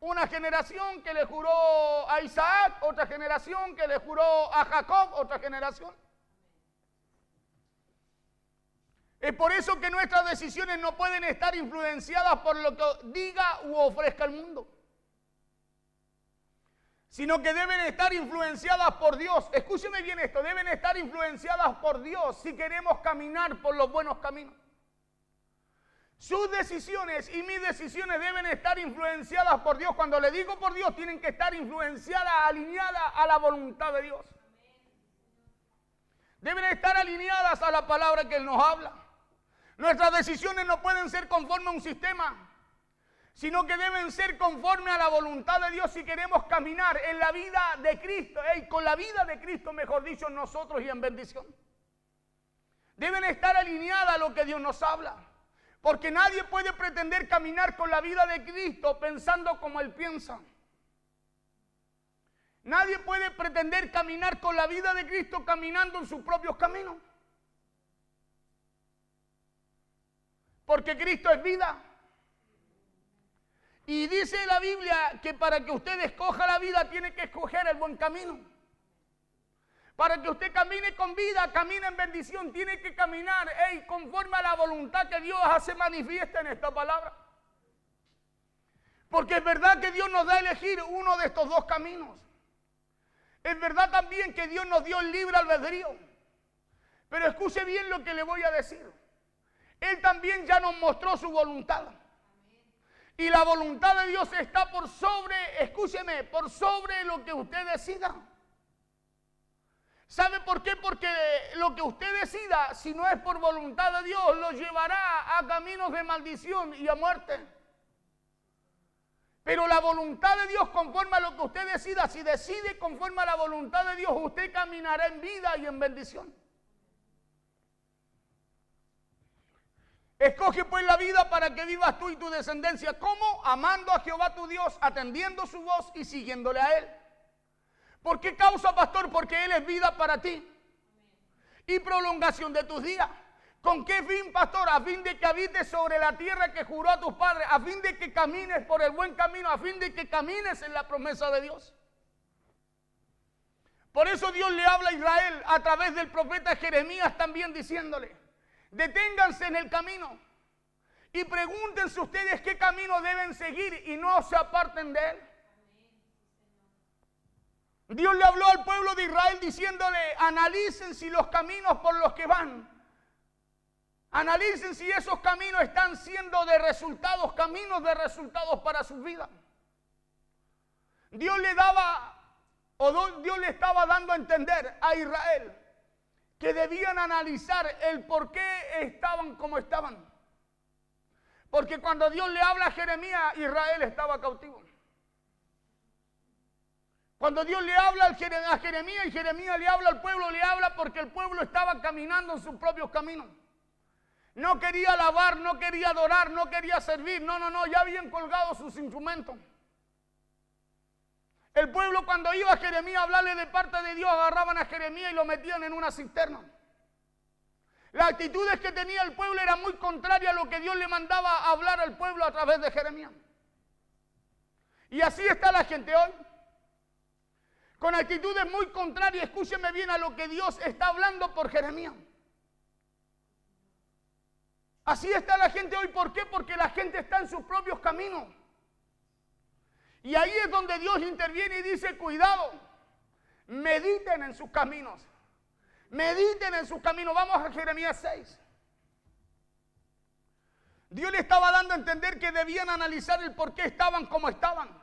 A: una generación, que le juró a Isaac, otra generación, que le juró a Jacob, otra generación. Es por eso que nuestras decisiones no pueden estar influenciadas por lo que diga u ofrezca el mundo. sino que deben estar influenciadas por Dios. Escúcheme bien esto, deben estar influenciadas por Dios si queremos caminar por los buenos caminos. Sus decisiones y mis decisiones deben estar influenciadas por Dios. Cuando le digo por Dios, tienen que estar influenciadas, alineadas a la voluntad de Dios. Deben estar alineadas a la palabra que Él nos habla. Nuestras decisiones no pueden ser conforme a un sistema, sino que deben ser conforme a la voluntad de Dios si queremos caminar en la vida de Cristo, con la vida de Cristo, mejor dicho, en nosotros y en bendición. Deben estar alineadas a lo que Dios nos habla, porque nadie puede pretender caminar con la vida de Cristo pensando como Él piensa. Nadie puede pretender caminar con la vida de Cristo caminando en sus propios caminos. Porque Cristo es vida. Y dice la Biblia que para que usted escoja la vida tiene que escoger el buen camino. Para que usted camine con vida, camine en bendición, tiene que caminar conforme a la voluntad que Dios hace manifiesta en esta palabra. Porque es verdad que Dios nos da a elegir uno de estos dos caminos. Es verdad también que Dios nos dio el libre albedrío. Pero escuche bien lo que le voy a decir. Él también ya nos mostró su voluntad. Y la voluntad de Dios está por sobre, escúcheme, por sobre lo que usted decida. ¿Sabe por qué? Porque lo que usted decida, si no es por voluntad de Dios, lo llevará a caminos de maldición y a muerte. Pero la voluntad de Dios, conforme a lo que usted decida, si decide conforme a la voluntad de Dios, usted caminará en vida y en bendición. Escoge pues la vida para que vivas tú y tu descendencia. ¿Cómo? Amando a Jehová tu Dios, atendiendo su voz y siguiéndole a Él. ¿Por qué causa, pastor? Porque Él es vida para ti y prolongación de tus días. ¿Con qué fin, pastor? A fin de que habites sobre la tierra que juró a tus padres, a fin de que camines por el buen camino, a fin de que camines en la promesa de Dios. Por eso Dios le habla a Israel a través del profeta Jeremías también diciéndole: deténganse en el camino y pregúntense ustedes qué camino deben seguir y no se aparten de él. Dios le habló al pueblo de Israel diciéndole: analicen si los caminos por los que van, analicen si esos caminos están siendo de resultados, caminos de resultados para sus vidas. Dios le estaba dando a entender a Israel que debían analizar el por qué estaban como estaban. Porque cuando Dios le habla a Jeremías, Israel estaba cautivo. Cuando Dios le habla a Jeremías y Jeremías le habla al pueblo, le habla porque el pueblo estaba caminando en sus propios caminos. No quería alabar, no quería adorar, no quería servir. No, ya habían colgado sus instrumentos. El pueblo, cuando iba a Jeremías a hablarle de parte de Dios, agarraban a Jeremías y lo metían en una cisterna. Las actitudes que tenía el pueblo eran muy contrarias a lo que Dios le mandaba a hablar al pueblo a través de Jeremías. Y así está la gente hoy, con actitudes muy contrarias, escúcheme bien, a lo que Dios está hablando por Jeremías. Así está la gente hoy. ¿Por qué? Porque la gente está en sus propios caminos. Y ahí es donde Dios interviene y dice: cuidado, mediten en sus caminos. Mediten en sus caminos. Vamos a Jeremías 6. Dios le estaba dando a entender que debían analizar el por qué estaban como estaban.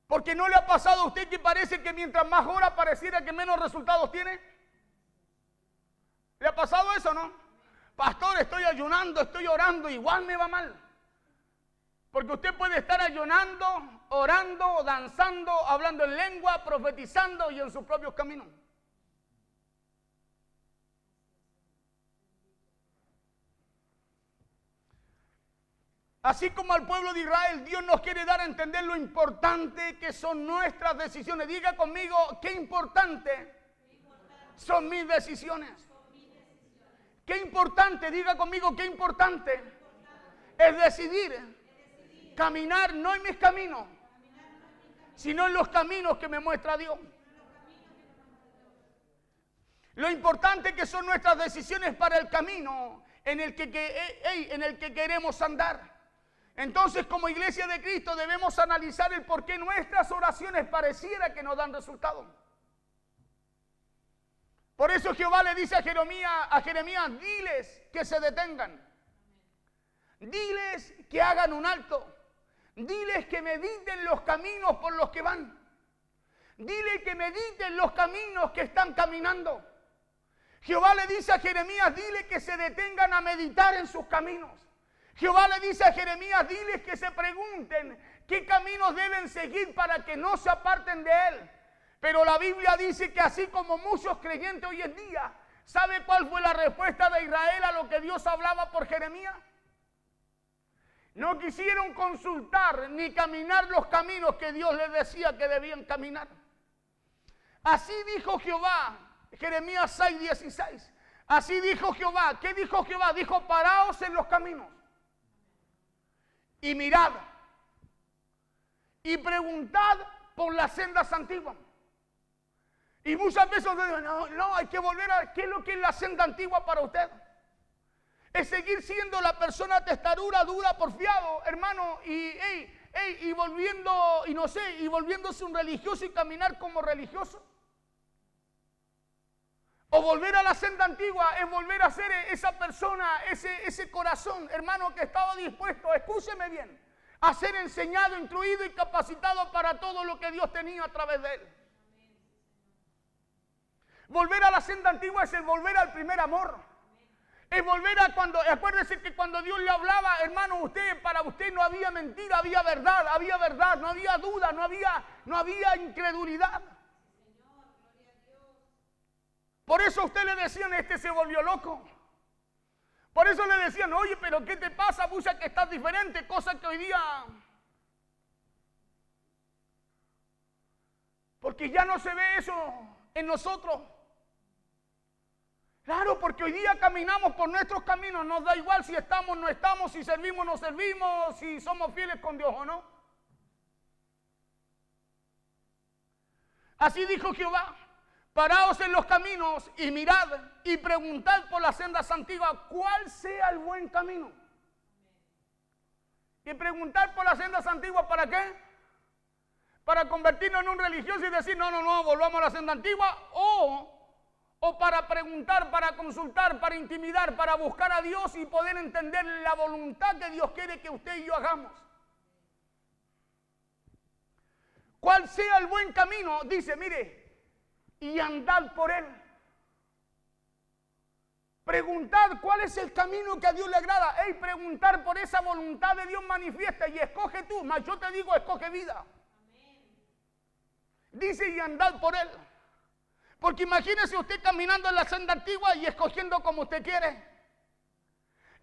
A: Porque ¿no le ha pasado a usted que parece que mientras más ora pareciera que menos resultados tiene? ¿Le ha pasado eso, no? Pastor, estoy ayunando, estoy orando, igual me va mal. Porque usted puede estar ayunando, orando, danzando, hablando en lengua, profetizando y en sus propios caminos. Así como al pueblo de Israel, Dios nos quiere dar a entender lo importante que son nuestras decisiones. Diga conmigo: qué importante son mis decisiones. Qué importante, diga conmigo, qué importante es decidir caminar no en mis caminos, sino en los caminos que me muestra Dios. Lo importante que son nuestras decisiones para el camino en el que queremos andar, Entonces, como iglesia de Cristo, debemos analizar el por qué nuestras oraciones pareciera que no dan resultado. Por eso Jehová le dice a Jeremías, diles que se detengan. Diles que hagan un alto. Diles que mediten los caminos por los que van. Diles que mediten los caminos que están caminando. Jehová le dice a Jeremías, dile que se detengan a meditar en sus caminos. Jehová le dice a Jeremías, diles que se pregunten qué caminos deben seguir para que no se aparten de él. Pero la Biblia dice que así como muchos creyentes hoy en día, ¿sabe cuál fue la respuesta de Israel a lo que Dios hablaba por Jeremías? No quisieron consultar ni caminar los caminos que Dios les decía que debían caminar. Así dijo Jehová, Jeremías 6:16. Así dijo Jehová. ¿Qué dijo Jehová? Dijo, paraos en los caminos y mirad y preguntad por las sendas antiguas. Y muchas veces no, hay que volver a... ¿Qué es lo que es la senda antigua para usted? Es seguir siendo la persona testaruda, dura, porfiado, hermano, y volviéndose un religioso y caminar como religioso. O volver a la senda antigua es volver a ser esa persona, ese corazón, hermano, que estaba dispuesto, escúcheme bien, a ser enseñado, instruido y capacitado para todo lo que Dios tenía a través de él. Volver a la senda antigua es el volver al primer amor. Es volver a cuando, acuérdese que cuando Dios le hablaba, hermano, para usted no había mentira, había verdad, no había duda, no había incredulidad. Por eso a usted le decían, este se volvió loco. Por eso le decían, oye, pero ¿qué te pasa? Bucha, que estás diferente, cosa que hoy día... Porque ya no se ve eso en nosotros. Claro, porque hoy día caminamos por nuestros caminos, nos da igual si estamos o no estamos, si servimos o no servimos, si somos fieles con Dios o no. Así dijo Jehová, paraos en los caminos y mirad y preguntad por las sendas antiguas cuál sea el buen camino. Y preguntar por las sendas antiguas, ¿para qué? Para convertirnos en un religioso y decir, no, volvamos a la senda antigua, o para preguntar, para consultar, para intimidar, para buscar a Dios y poder entender la voluntad que Dios quiere que usted y yo hagamos. ¿Cuál sea el buen camino? Dice, mire, y andad por él. Preguntad cuál es el camino que a Dios le agrada. Preguntar por esa voluntad de Dios manifiesta y escoge tú, mas yo te digo, escoge vida. Dice, y andad por él. Porque imagínese usted caminando en la senda antigua y escogiendo como usted quiere.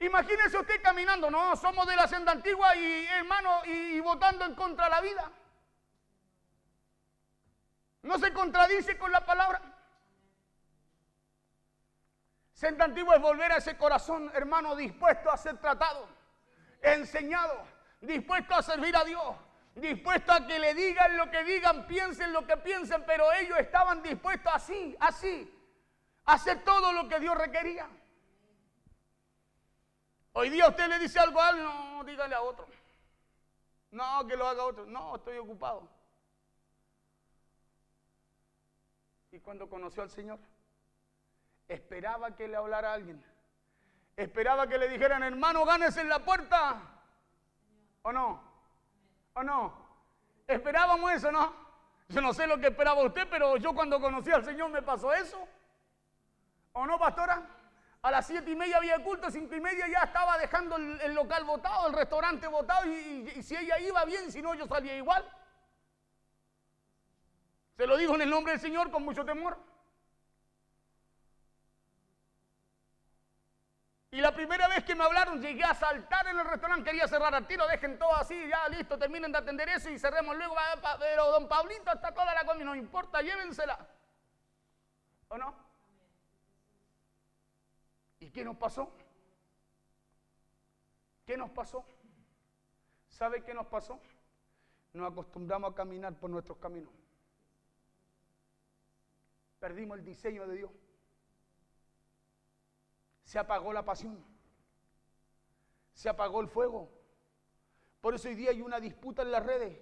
A: Imagínese usted caminando, no, somos de la senda antigua y hermano, y votando en contra de la vida. No se contradice con la palabra. Senda antigua es volver a ese corazón, hermano, dispuesto a ser tratado, enseñado, dispuesto a servir a Dios. Dispuesto a que le digan lo que digan, piensen lo que piensen, pero ellos estaban dispuestos así, a hacer todo lo que Dios requería. Hoy día usted le dice algo a alguien, no, dígale a otro. No, que lo haga otro. No, estoy ocupado. Y cuando conoció al Señor, esperaba que le hablara a alguien. Esperaba que le dijeran, hermano, gánese en la puerta. ¿O no? ¿O no? Esperábamos eso, ¿no? Yo no sé lo que esperaba usted, pero yo cuando conocí al Señor me pasó eso. ¿O no, pastora? A las 7:30 había culto, 5:30 ya estaba dejando el local botado, el restaurante botado, y si ella iba bien, si no yo salía igual. Se lo digo en el nombre del Señor con mucho temor. Y la primera vez que me hablaron, llegué a saltar en el restaurante, quería cerrar al tiro, dejen todo así, ya listo, terminen de atender eso y cerremos luego. Pero don Pablito, está toda la comida, no importa, llévensela. ¿O no? ¿Y qué nos pasó? ¿Qué nos pasó? ¿Sabe qué nos pasó? Nos acostumbramos a caminar por nuestros caminos. Perdimos el diseño de Dios. Se apagó la pasión, se apagó el fuego. Por eso hoy día hay una disputa en las redes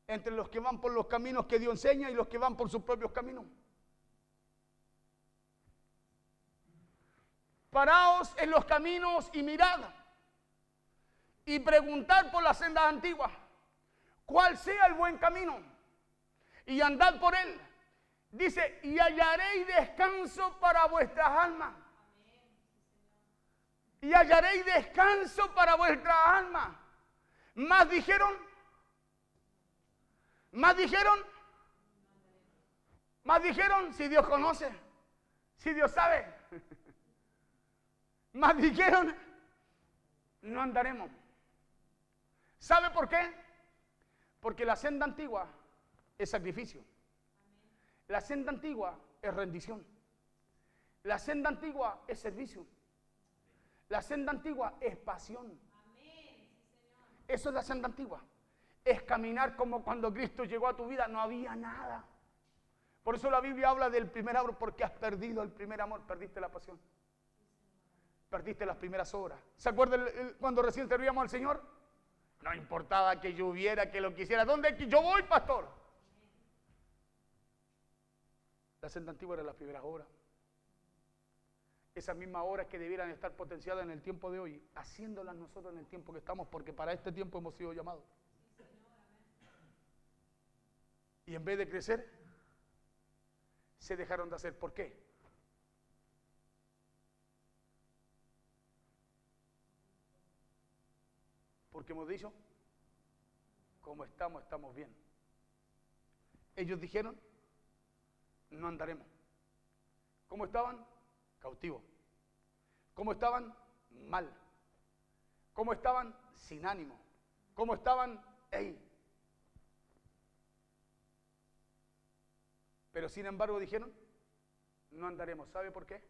A: entre los que van por los caminos que Dios enseña y los que van por sus propios caminos. Paraos en los caminos y mirad y preguntad por las sendas antiguas cuál sea el buen camino y andad por él. Dice, y hallaréis descanso para vuestras almas. Y hallaréis descanso para vuestras almas. Más dijeron, si Dios conoce, si Dios sabe. Más dijeron, no andaremos. ¿Sabe por qué? Porque la senda antigua es sacrificio. La senda antigua es rendición. La senda antigua es servicio. La senda antigua es pasión. Eso es la senda antigua. Es caminar como cuando Cristo llegó a tu vida, no había nada. Por eso la Biblia habla del primer amor, porque has perdido el primer amor, perdiste la pasión. Perdiste las primeras obras. ¿Se acuerdan cuando recién servíamos al Señor? No importaba que lloviera, que lo quisiera. ¿Dónde yo voy, pastor? La senda antigua era las primeras obras. Esas mismas obras que debieran estar potenciadas en el tiempo de hoy, haciéndolas nosotros en el tiempo que estamos, porque para este tiempo hemos sido llamados. Y en vez de crecer, se dejaron de hacer. ¿Por qué? Porque hemos dicho, como estamos, estamos bien. Ellos dijeron, no andaremos. ¿Cómo estaban? Cautivos. ¿Cómo estaban? Mal. ¿Cómo estaban? Sin ánimo. ¿Cómo estaban? Pero sin embargo dijeron, no andaremos. ¿Sabe por qué?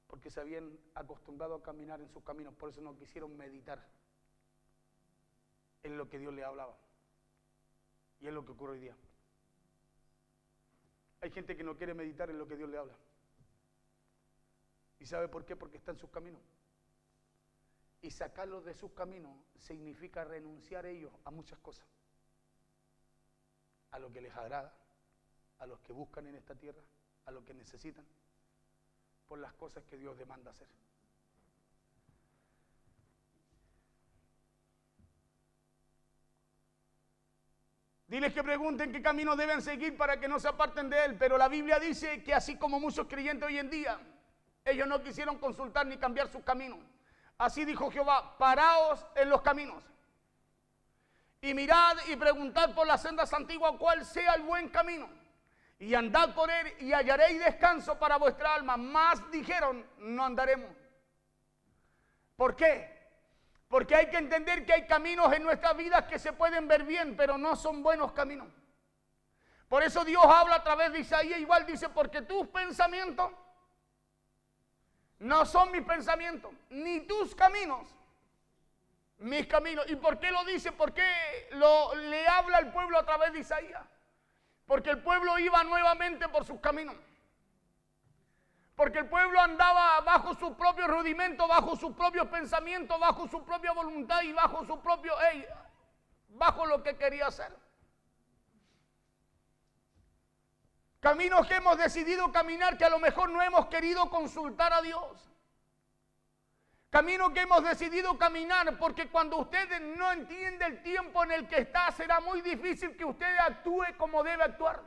A: Porque se habían acostumbrado a caminar en sus caminos, por eso no quisieron meditar en lo que Dios les hablaba. Y es lo que ocurre hoy día. Hay gente que no quiere meditar en lo que Dios le habla. ¿Y sabe por qué? Porque está en sus caminos. Y sacarlos de sus caminos significa renunciar ellos a muchas cosas. A lo que les agrada, a los que buscan en esta tierra, a lo que necesitan, por las cosas que Dios demanda hacer. Diles que pregunten qué camino deben seguir para que no se aparten de él, pero la Biblia dice que así como muchos creyentes hoy en día, ellos no quisieron consultar ni cambiar sus caminos. Así dijo Jehová, paraos en los caminos y mirad y preguntad por las sendas antiguas cuál sea el buen camino y andad por él y hallaréis descanso para vuestra alma. Más dijeron, no andaremos. ¿Por qué? Porque hay que entender que hay caminos en nuestras vidas que se pueden ver bien, pero no son buenos caminos. Por eso Dios habla a través de Isaías, igual dice, porque tus pensamientos no son mis pensamientos, ni tus caminos, mis caminos. ¿Y por qué lo dice? ¿Por qué le habla al pueblo a través de Isaías? Porque el pueblo iba nuevamente por sus caminos. Porque el pueblo andaba bajo sus propios rudimentos, bajo sus propios pensamientos, bajo su propia voluntad y bajo su propio, bajo lo que quería hacer. Caminos que hemos decidido caminar que a lo mejor no hemos querido consultar a Dios. Camino que hemos decidido caminar porque cuando usted no entiende el tiempo en el que está, será muy difícil que usted actúe como debe actuar.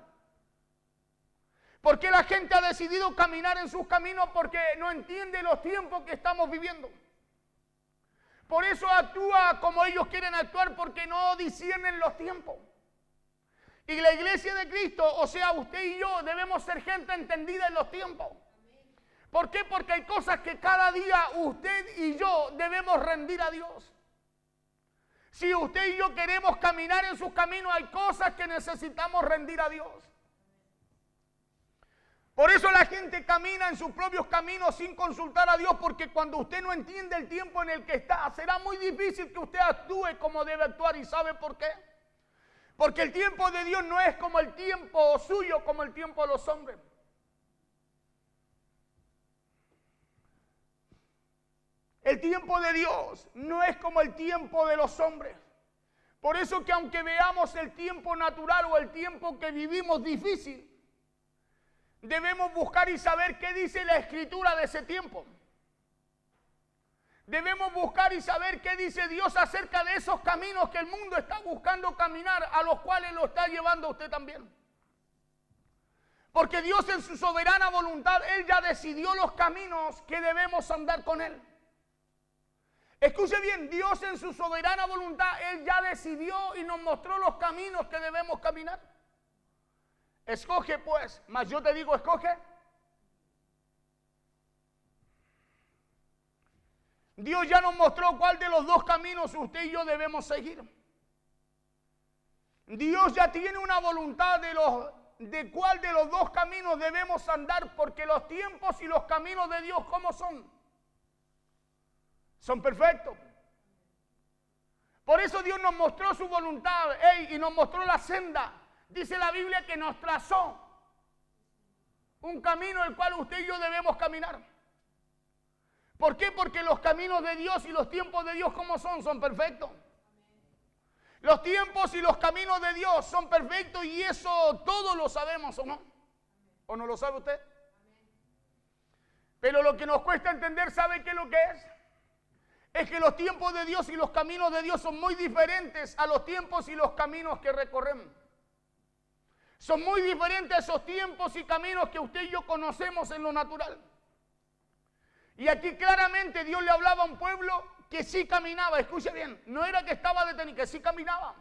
A: ¿Por qué la gente ha decidido caminar en sus caminos? Porque no entiende los tiempos que estamos viviendo. Por eso actúa como ellos quieren actuar, porque no disciernen los tiempos. Y la iglesia de Cristo, o sea, usted y yo, debemos ser gente entendida en los tiempos. ¿Por qué? Porque hay cosas que cada día usted y yo debemos rendir a Dios. Si usted y yo queremos caminar en sus caminos, hay cosas que necesitamos rendir a Dios. Por eso la gente camina en sus propios caminos sin consultar a Dios, porque cuando usted no entiende el tiempo en el que está, será muy difícil que usted actúe como debe actuar. ¿Y sabe por qué? Porque el tiempo de Dios no es como el tiempo suyo, como el tiempo de los hombres. El El tiempo de Dios no es como el tiempo de los hombres. Por eso que aunque veamos el tiempo natural o el tiempo que vivimos difícil, debemos buscar y saber qué dice la Escritura de ese tiempo. Debemos buscar y saber qué dice Dios acerca de esos caminos que el mundo está buscando caminar, a los cuales lo está llevando a usted también. Porque Dios en su soberana voluntad, Él ya decidió los caminos que debemos andar con Él. Escuche bien, Dios en su soberana voluntad, Él ya decidió y nos mostró los caminos que debemos caminar. Escoge pues, mas yo te digo, escoge. Dios ya nos mostró cuál de los dos caminos usted y yo debemos seguir. Dios ya tiene una voluntad de cuál de los dos caminos debemos andar, porque los tiempos y los caminos de Dios, ¿cómo son? Son perfectos. Por eso Dios nos mostró su voluntad, y nos mostró la senda. Dice la Biblia que nos trazó un camino el cual usted y yo debemos caminar. ¿Por qué? Porque los caminos de Dios y los tiempos de Dios, ¿cómo son? Son perfectos. Los tiempos y los caminos de Dios son perfectos, y eso todos lo sabemos, ¿o no? ¿O no lo sabe usted? Pero lo que nos cuesta entender, ¿sabe qué es lo que es? Es que los tiempos de Dios y los caminos de Dios son muy diferentes a los tiempos y los caminos que recorremos. Son muy diferentes a esos tiempos y caminos que usted y yo conocemos en lo natural. Y aquí claramente Dios le hablaba a un pueblo que sí caminaba. Escuche bien, no era que estaba detenido, que sí caminaba.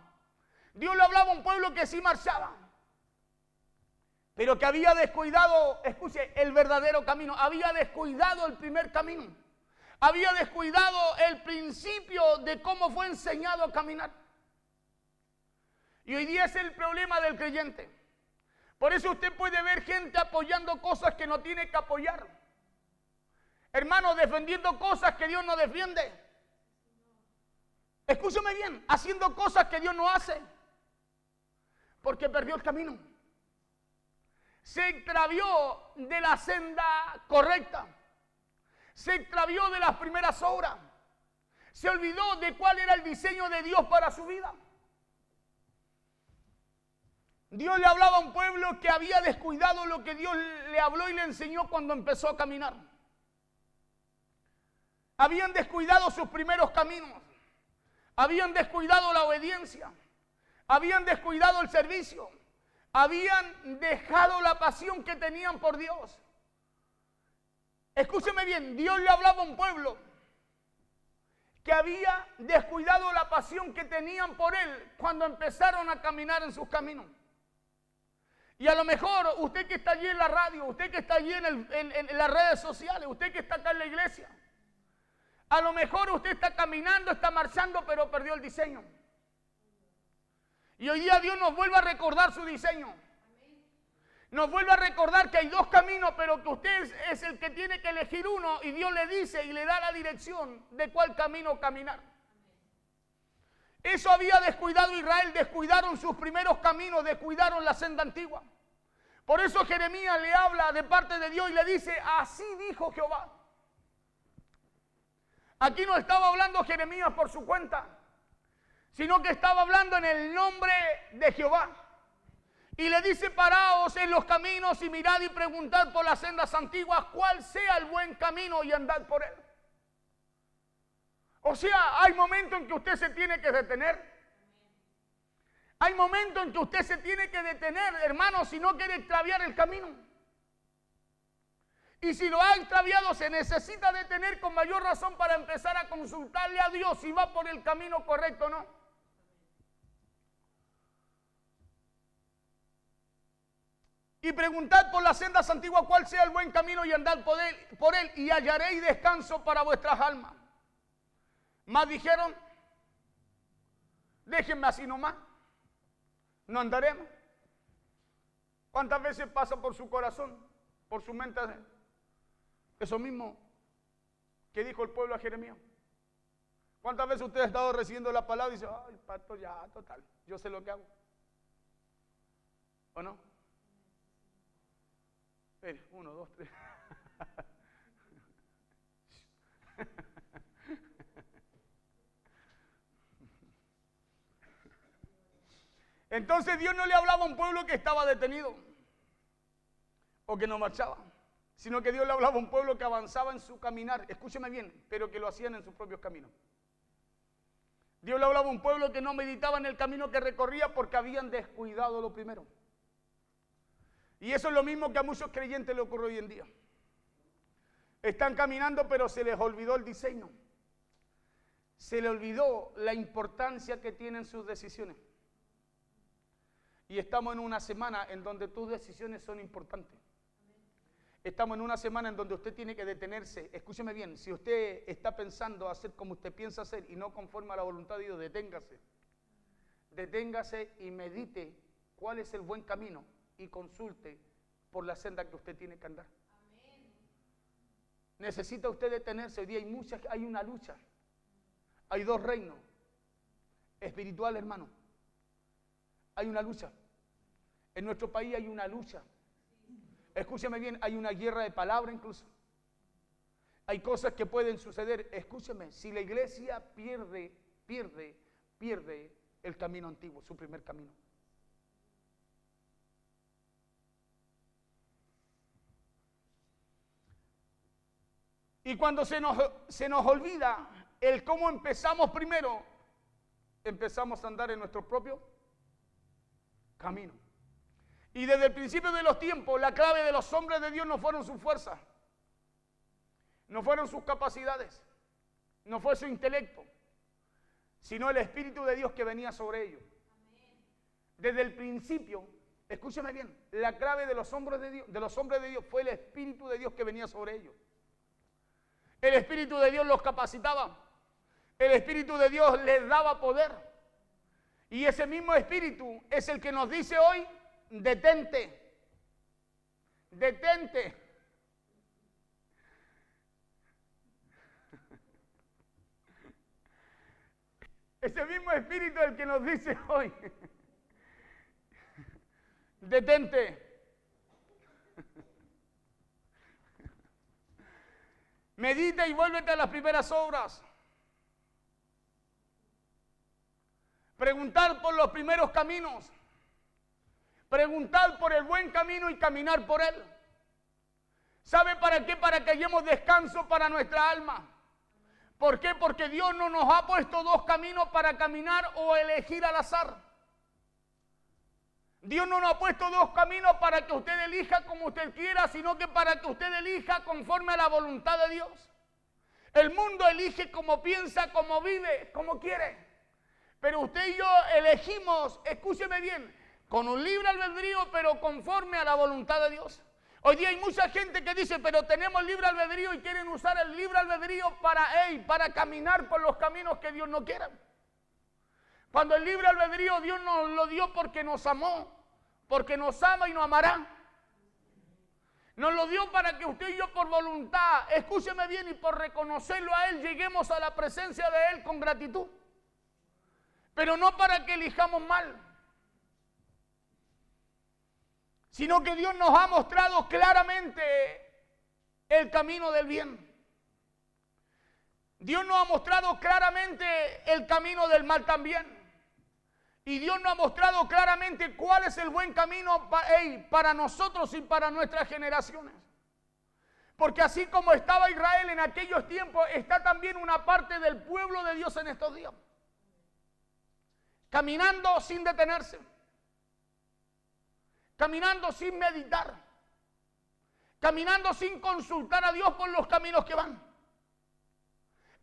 A: Dios le hablaba a un pueblo que sí marchaba, pero que había descuidado, escuche, el verdadero camino. Había descuidado el primer camino. Había descuidado el principio de cómo fue enseñado a caminar. Y hoy día es el problema del creyente. Por eso usted puede ver gente apoyando cosas que no tiene que apoyar. Hermano, defendiendo cosas que Dios no defiende. Escúcheme bien, haciendo cosas que Dios no hace. Porque perdió el camino. Se extravió de la senda correcta. Se extravió de las primeras obras. Se olvidó de cuál era el diseño de Dios para su vida. Dios le hablaba a un pueblo que había descuidado lo que Dios le habló y le enseñó cuando empezó a caminar. Habían descuidado sus primeros caminos. Habían descuidado la obediencia. Habían descuidado el servicio. Habían dejado la pasión que tenían por Dios. Escúcheme bien, Dios le hablaba a un pueblo que había descuidado la pasión que tenían por Él cuando empezaron a caminar en sus caminos. Y a lo mejor usted que está allí en la radio, usted que está allí en las redes sociales, usted que está acá en la iglesia, a lo mejor usted está caminando, está marchando, pero perdió el diseño. Y hoy día Dios nos vuelve a recordar su diseño. Nos vuelve a recordar que hay dos caminos, pero que usted es el que tiene que elegir uno, y Dios le dice y le da la dirección de cuál camino caminar. Eso había descuidado Israel, descuidaron sus primeros caminos, descuidaron la senda antigua. Por eso Jeremías le habla de parte de Dios y le dice, así dijo Jehová. Aquí no estaba hablando Jeremías por su cuenta, sino que estaba hablando en el nombre de Jehová. Y le dice, paraos en los caminos y mirad y preguntad por las sendas antiguas cuál sea el buen camino y andad por él. O sea, hay momentos en que usted se tiene que detener. Hay momentos en que usted se tiene que detener, hermano, si no quiere extraviar el camino. Y si lo ha extraviado, se necesita detener con mayor razón para empezar a consultarle a Dios si va por el camino correcto o no. Y preguntad por las sendas antiguas cuál sea el buen camino y andad por él y hallaréis descanso para vuestras almas. Más dijeron, déjenme así nomás, no andaremos. ¿Cuántas veces pasa por su corazón, por su mente, eso mismo que dijo el pueblo a Jeremías? ¿Cuántas veces usted ha estado recibiendo la palabra y dice, ay, pastor, ya, total, yo sé lo que hago? ¿O no? Espere, 1, 2, 3. Entonces Dios no le hablaba a un pueblo que estaba detenido o que no marchaba, sino que Dios le hablaba a un pueblo que avanzaba en su caminar, escúcheme bien, pero que lo hacían en sus propios caminos. Dios le hablaba a un pueblo que no meditaba en el camino que recorría porque habían descuidado lo primero. Y eso es lo mismo que a muchos creyentes le ocurre hoy en día. Están caminando, pero se les olvidó el diseño. Se les olvidó la importancia que tienen sus decisiones. Y estamos en una semana en donde tus decisiones son importantes. Estamos en una semana en donde usted tiene que detenerse. Escúcheme bien, si usted está pensando hacer como usted piensa hacer y no conforme a la voluntad de Dios, deténgase. Deténgase y medite cuál es el buen camino y consulte por la senda que usted tiene que andar. Amén. Necesita usted detenerse. Hoy día hay una lucha. Hay dos reinos espirituales, hermano. Hay una lucha. En nuestro país hay una lucha. Escúcheme bien, hay una guerra de palabra incluso. Hay cosas que pueden suceder. Escúcheme, si la iglesia pierde el camino antiguo, su primer camino. Y cuando se nos olvida el cómo empezamos primero, empezamos a andar en nuestro propio camino. Y desde el principio de los tiempos, la clave de los hombres de Dios no fueron sus fuerzas, no fueron sus capacidades, no fue su intelecto, sino el Espíritu de Dios que venía sobre ellos. Desde el principio, escúcheme bien, la clave de los hombres de Dios fue el Espíritu de Dios que venía sobre ellos. El Espíritu de Dios los capacitaba, el Espíritu de Dios les daba poder. Y ese mismo Espíritu es el que nos dice hoy: detente, detente. Ese mismo Espíritu es el que nos dice hoy: detente. Medita y vuélvete a las primeras obras. Preguntar por los primeros caminos. Preguntar por el buen camino y caminar por él. ¿Sabe para qué? Para que hallemos descanso para nuestra alma. ¿Por qué? Porque Dios no nos ha puesto dos caminos para caminar o elegir al azar. Dios no nos ha puesto dos caminos para que usted elija como usted quiera, sino que para que usted elija conforme a la voluntad de Dios. El mundo elige como piensa, como vive, como quiere. Pero usted y yo elegimos, escúcheme bien, con un libre albedrío, pero conforme a la voluntad de Dios. Hoy día hay mucha gente que dice, pero tenemos libre albedrío, y quieren usar el libre albedrío para caminar por los caminos que Dios no quiere. Cuando el libre albedrío Dios nos lo dio porque nos amó, porque nos ama y nos amará. Nos lo dio para que usted y yo por voluntad, escúcheme bien, y por reconocerlo a Él, lleguemos a la presencia de Él con gratitud. Pero no para que elijamos mal, sino que Dios nos ha mostrado claramente el camino del bien. Dios nos ha mostrado claramente el camino del mal también. Y Dios nos ha mostrado claramente cuál es el buen camino para nosotros y para nuestras generaciones. Porque así como estaba Israel en aquellos tiempos, está también una parte del pueblo de Dios en estos días. Caminando sin detenerse. Caminando sin meditar. Caminando sin consultar a Dios por los caminos que van.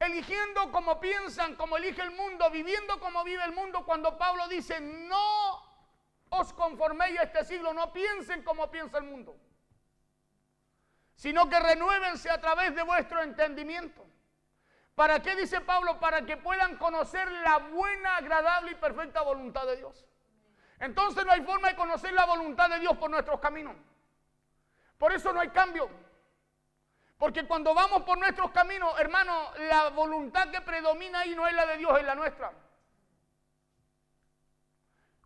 A: Eligiendo como piensan, como elige el mundo, viviendo como vive el mundo, cuando Pablo dice, no os conforméis a este siglo, no piensen como piensa el mundo, sino que renuévense a través de vuestro entendimiento. ¿Para qué dice Pablo? Para que puedan conocer la buena, agradable y perfecta voluntad de Dios. Entonces no hay forma de conocer la voluntad de Dios por nuestros caminos. Por eso no hay cambio. Porque cuando vamos por nuestros caminos, hermano, la voluntad que predomina ahí no es la de Dios, es la nuestra.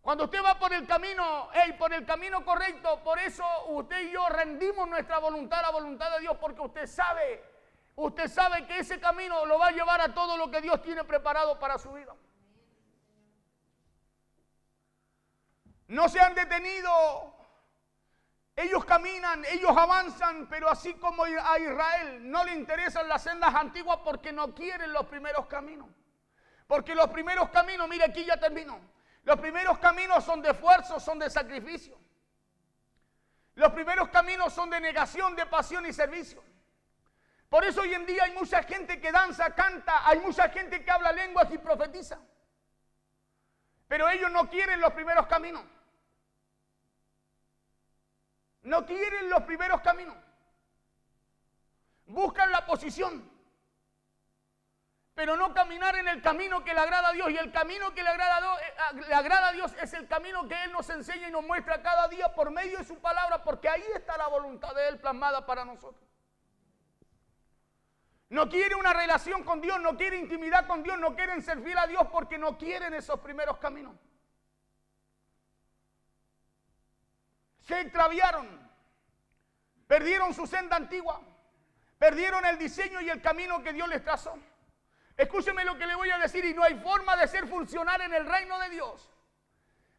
A: Cuando usted va por el camino correcto, por eso usted y yo rendimos nuestra voluntad a la voluntad de Dios, porque usted sabe que ese camino lo va a llevar a todo lo que Dios tiene preparado para su vida. No se han detenido. Ellos caminan, ellos avanzan, pero así como a Israel no le interesan las sendas antiguas porque no quieren los primeros caminos. Porque los primeros caminos, mire, aquí ya termino. Los primeros caminos son de esfuerzo, son de sacrificio. Los primeros caminos son de negación, de pasión y servicio. Por eso hoy en día hay mucha gente que danza, canta, hay mucha gente que habla lenguas y profetiza. Pero ellos no quieren los primeros caminos. No quieren los primeros caminos. Buscan la posición, pero no caminar en el camino que le agrada a Dios. Y el camino que le agrada a Dios es el camino que Él nos enseña y nos muestra cada día por medio de su palabra, porque ahí está la voluntad de Él plasmada para nosotros. No quiere una relación con Dios, no quiere intimidad con Dios, no quieren servir a Dios porque no quieren esos primeros caminos. Se extraviaron, perdieron su senda antigua, perdieron el diseño y el camino que Dios les trazó. Escúcheme lo que le voy a decir, y no hay forma de ser funcional en el reino de Dios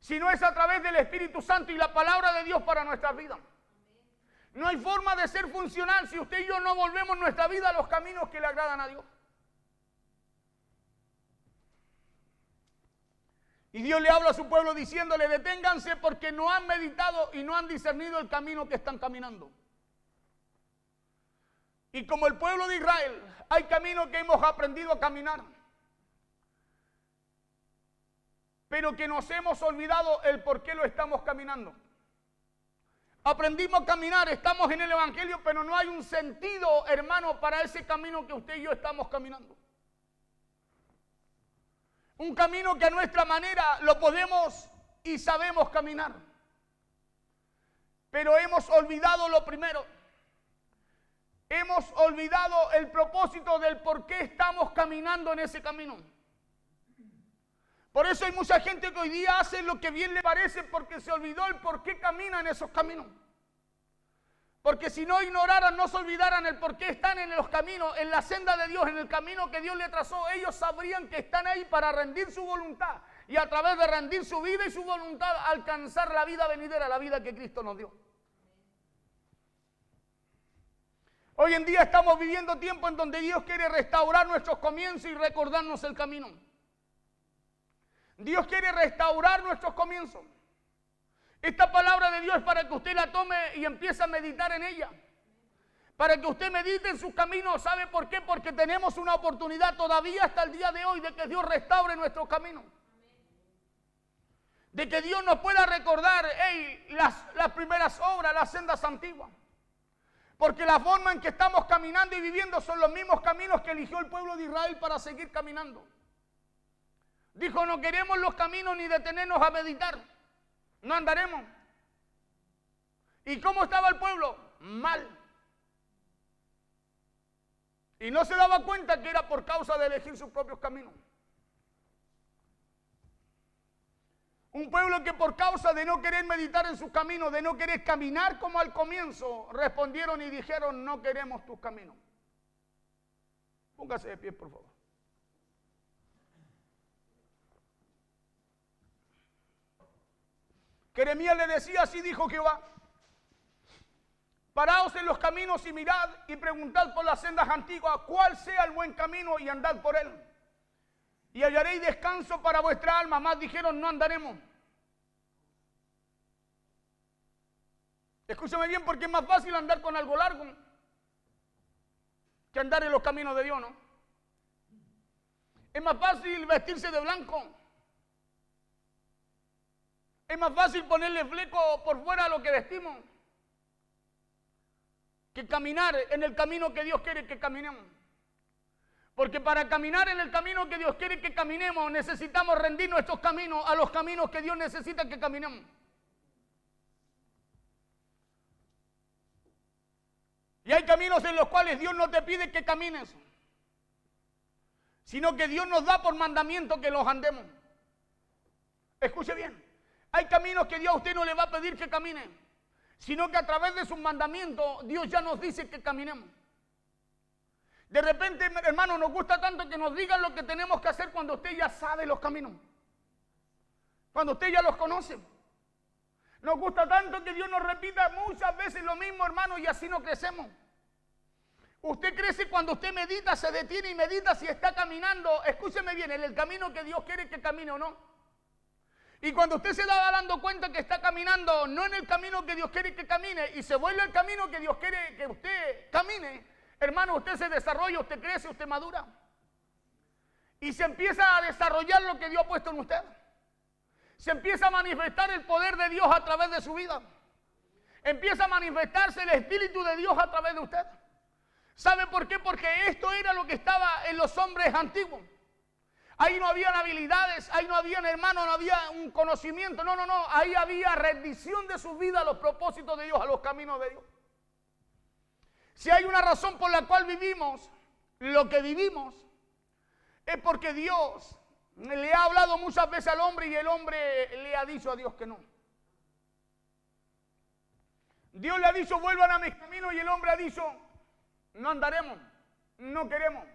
A: si no es a través del Espíritu Santo y la palabra de Dios para nuestras vidas. No hay forma de ser funcional si usted y yo no volvemos nuestra vida a los caminos que le agradan a Dios. Y Dios le habla a su pueblo diciéndole: deténganse porque no han meditado y no han discernido el camino que están caminando. Y como el pueblo de Israel, hay caminos que hemos aprendido a caminar, pero que nos hemos olvidado el por qué lo estamos caminando. Aprendimos a caminar, estamos en el Evangelio, pero no hay un sentido, hermano, para ese camino que usted y yo estamos caminando. Un camino que a nuestra manera lo podemos y sabemos caminar. Pero hemos olvidado lo primero. Hemos olvidado el propósito del por qué estamos caminando en ese camino. Por eso hay mucha gente que hoy día hace lo que bien le parece porque se olvidó el por qué camina en esos caminos. Porque si no ignoraran, no se olvidaran el por qué están en los caminos, en la senda de Dios, en el camino que Dios le trazó, ellos sabrían que están ahí para rendir su voluntad y a través de rendir su vida y su voluntad alcanzar la vida venidera, la vida que Cristo nos dio. Hoy en día estamos viviendo tiempo en donde Dios quiere restaurar nuestros comienzos y recordarnos el camino. Dios quiere restaurar nuestros comienzos. Esta palabra de Dios es para que usted la tome y empiece a meditar en ella. Para que usted medite en sus caminos. ¿Sabe por qué? Porque tenemos una oportunidad todavía hasta el día de hoy de que Dios restaure nuestros caminos. De que Dios nos pueda recordar las primeras obras, las sendas antiguas. Porque la forma en que estamos caminando y viviendo son los mismos caminos que eligió el pueblo de Israel para seguir caminando. Dijo: no queremos los caminos ni detenernos a meditar. No andaremos. ¿Y cómo estaba el pueblo? Mal. Y no se daba cuenta que era por causa de elegir sus propios caminos. Un pueblo que por causa de no querer meditar en sus caminos, de no querer caminar como al comienzo, respondieron y dijeron: no queremos tus caminos. Póngase de pie, por favor. Jeremías le decía: así dijo Jehová: paraos en los caminos y mirad y preguntad por las sendas antiguas cuál sea el buen camino y andad por él. Y hallaréis descanso para vuestra alma. Más dijeron: no andaremos. Escúchame bien, porque es más fácil andar con algo largo que andar en los caminos de Dios, ¿no? Es más fácil vestirse de blanco. Es más fácil ponerle fleco por fuera a lo que vestimos que caminar en el camino que Dios quiere que caminemos. Porque para caminar en el camino que Dios quiere que caminemos, necesitamos rendir nuestros caminos a los caminos que Dios necesita que caminemos. Y hay caminos en los cuales Dios no te pide que camines, sino que Dios nos da por mandamiento que los andemos. Escuche bien. Hay caminos que Dios a usted no le va a pedir que camine, sino que a través de sus mandamientos Dios ya nos dice que caminemos. De repente, hermano, nos gusta tanto que nos digan lo que tenemos que hacer cuando usted ya sabe los caminos, cuando usted ya los conoce. Nos gusta tanto que Dios nos repita muchas veces lo mismo, hermano, y así no crecemos. Usted crece cuando usted medita, se detiene y medita si está caminando, escúcheme bien, en el camino que Dios quiere que camine o no. Y cuando usted se va dando cuenta que está caminando no en el camino que Dios quiere que camine y se vuelve al camino que Dios quiere que usted camine, hermano, usted se desarrolla, usted crece, usted madura. Y se empieza a desarrollar lo que Dios ha puesto en usted. Se empieza a manifestar el poder de Dios a través de su vida. Empieza a manifestarse el Espíritu de Dios a través de usted. ¿Sabe por qué? Porque esto era lo que estaba en los hombres antiguos. Ahí no habían habilidades, ahí no habían hermanos, no había un conocimiento. No. Ahí había rendición de su vida a los propósitos de Dios, a los caminos de Dios. Si hay una razón por la cual vivimos lo que vivimos, es porque Dios le ha hablado muchas veces al hombre y el hombre le ha dicho a Dios que no. Dios le ha dicho, vuelvan a mis caminos, y el hombre ha dicho, no andaremos, no queremos.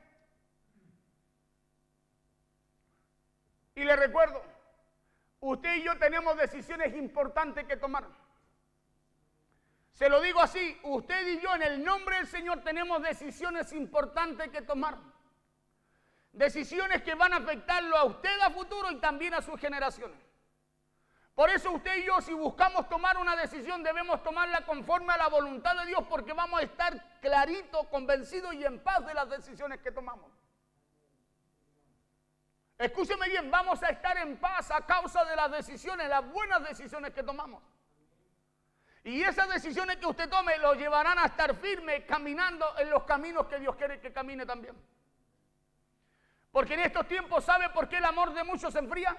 A: Y le recuerdo, usted y yo tenemos decisiones importantes que tomar. Se lo digo así, usted y yo en el nombre del Señor tenemos decisiones importantes que tomar. Decisiones que van a afectarlo a usted a futuro y también a sus generaciones. Por eso usted y yo, si buscamos tomar una decisión, debemos tomarla conforme a la voluntad de Dios, porque vamos a estar claritos, convencidos y en paz de las decisiones que tomamos. Escúcheme bien, vamos a estar en paz a causa de las decisiones, las buenas decisiones que tomamos. Y esas decisiones que usted tome lo llevarán a estar firme caminando en los caminos que Dios quiere que camine también. Porque en estos tiempos, ¿sabe por qué el amor de muchos se enfría?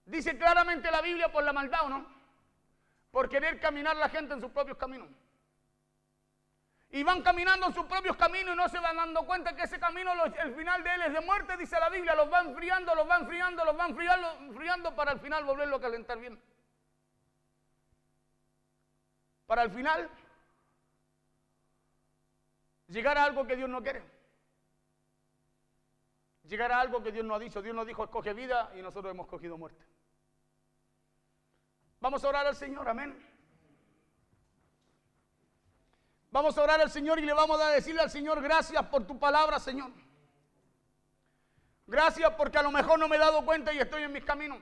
A: Dice claramente la Biblia, por la maldad, ¿o no? Por querer caminar la gente en sus propios caminos. Y van caminando en sus propios caminos y no se van dando cuenta que ese camino, el final de él es de muerte, dice la Biblia. Los va enfriando, los va enfriando, los va enfriando para al final volverlo a calentar bien. Para al final llegar a algo que Dios no quiere. Llegar a algo que Dios no ha dicho. Dios nos dijo, escoge vida, y nosotros hemos escogido muerte. Vamos a orar al Señor, amén. Vamos a orar al Señor y le vamos a decirle al Señor, gracias por tu palabra, Señor. Gracias porque a lo mejor no me he dado cuenta y estoy en mis caminos.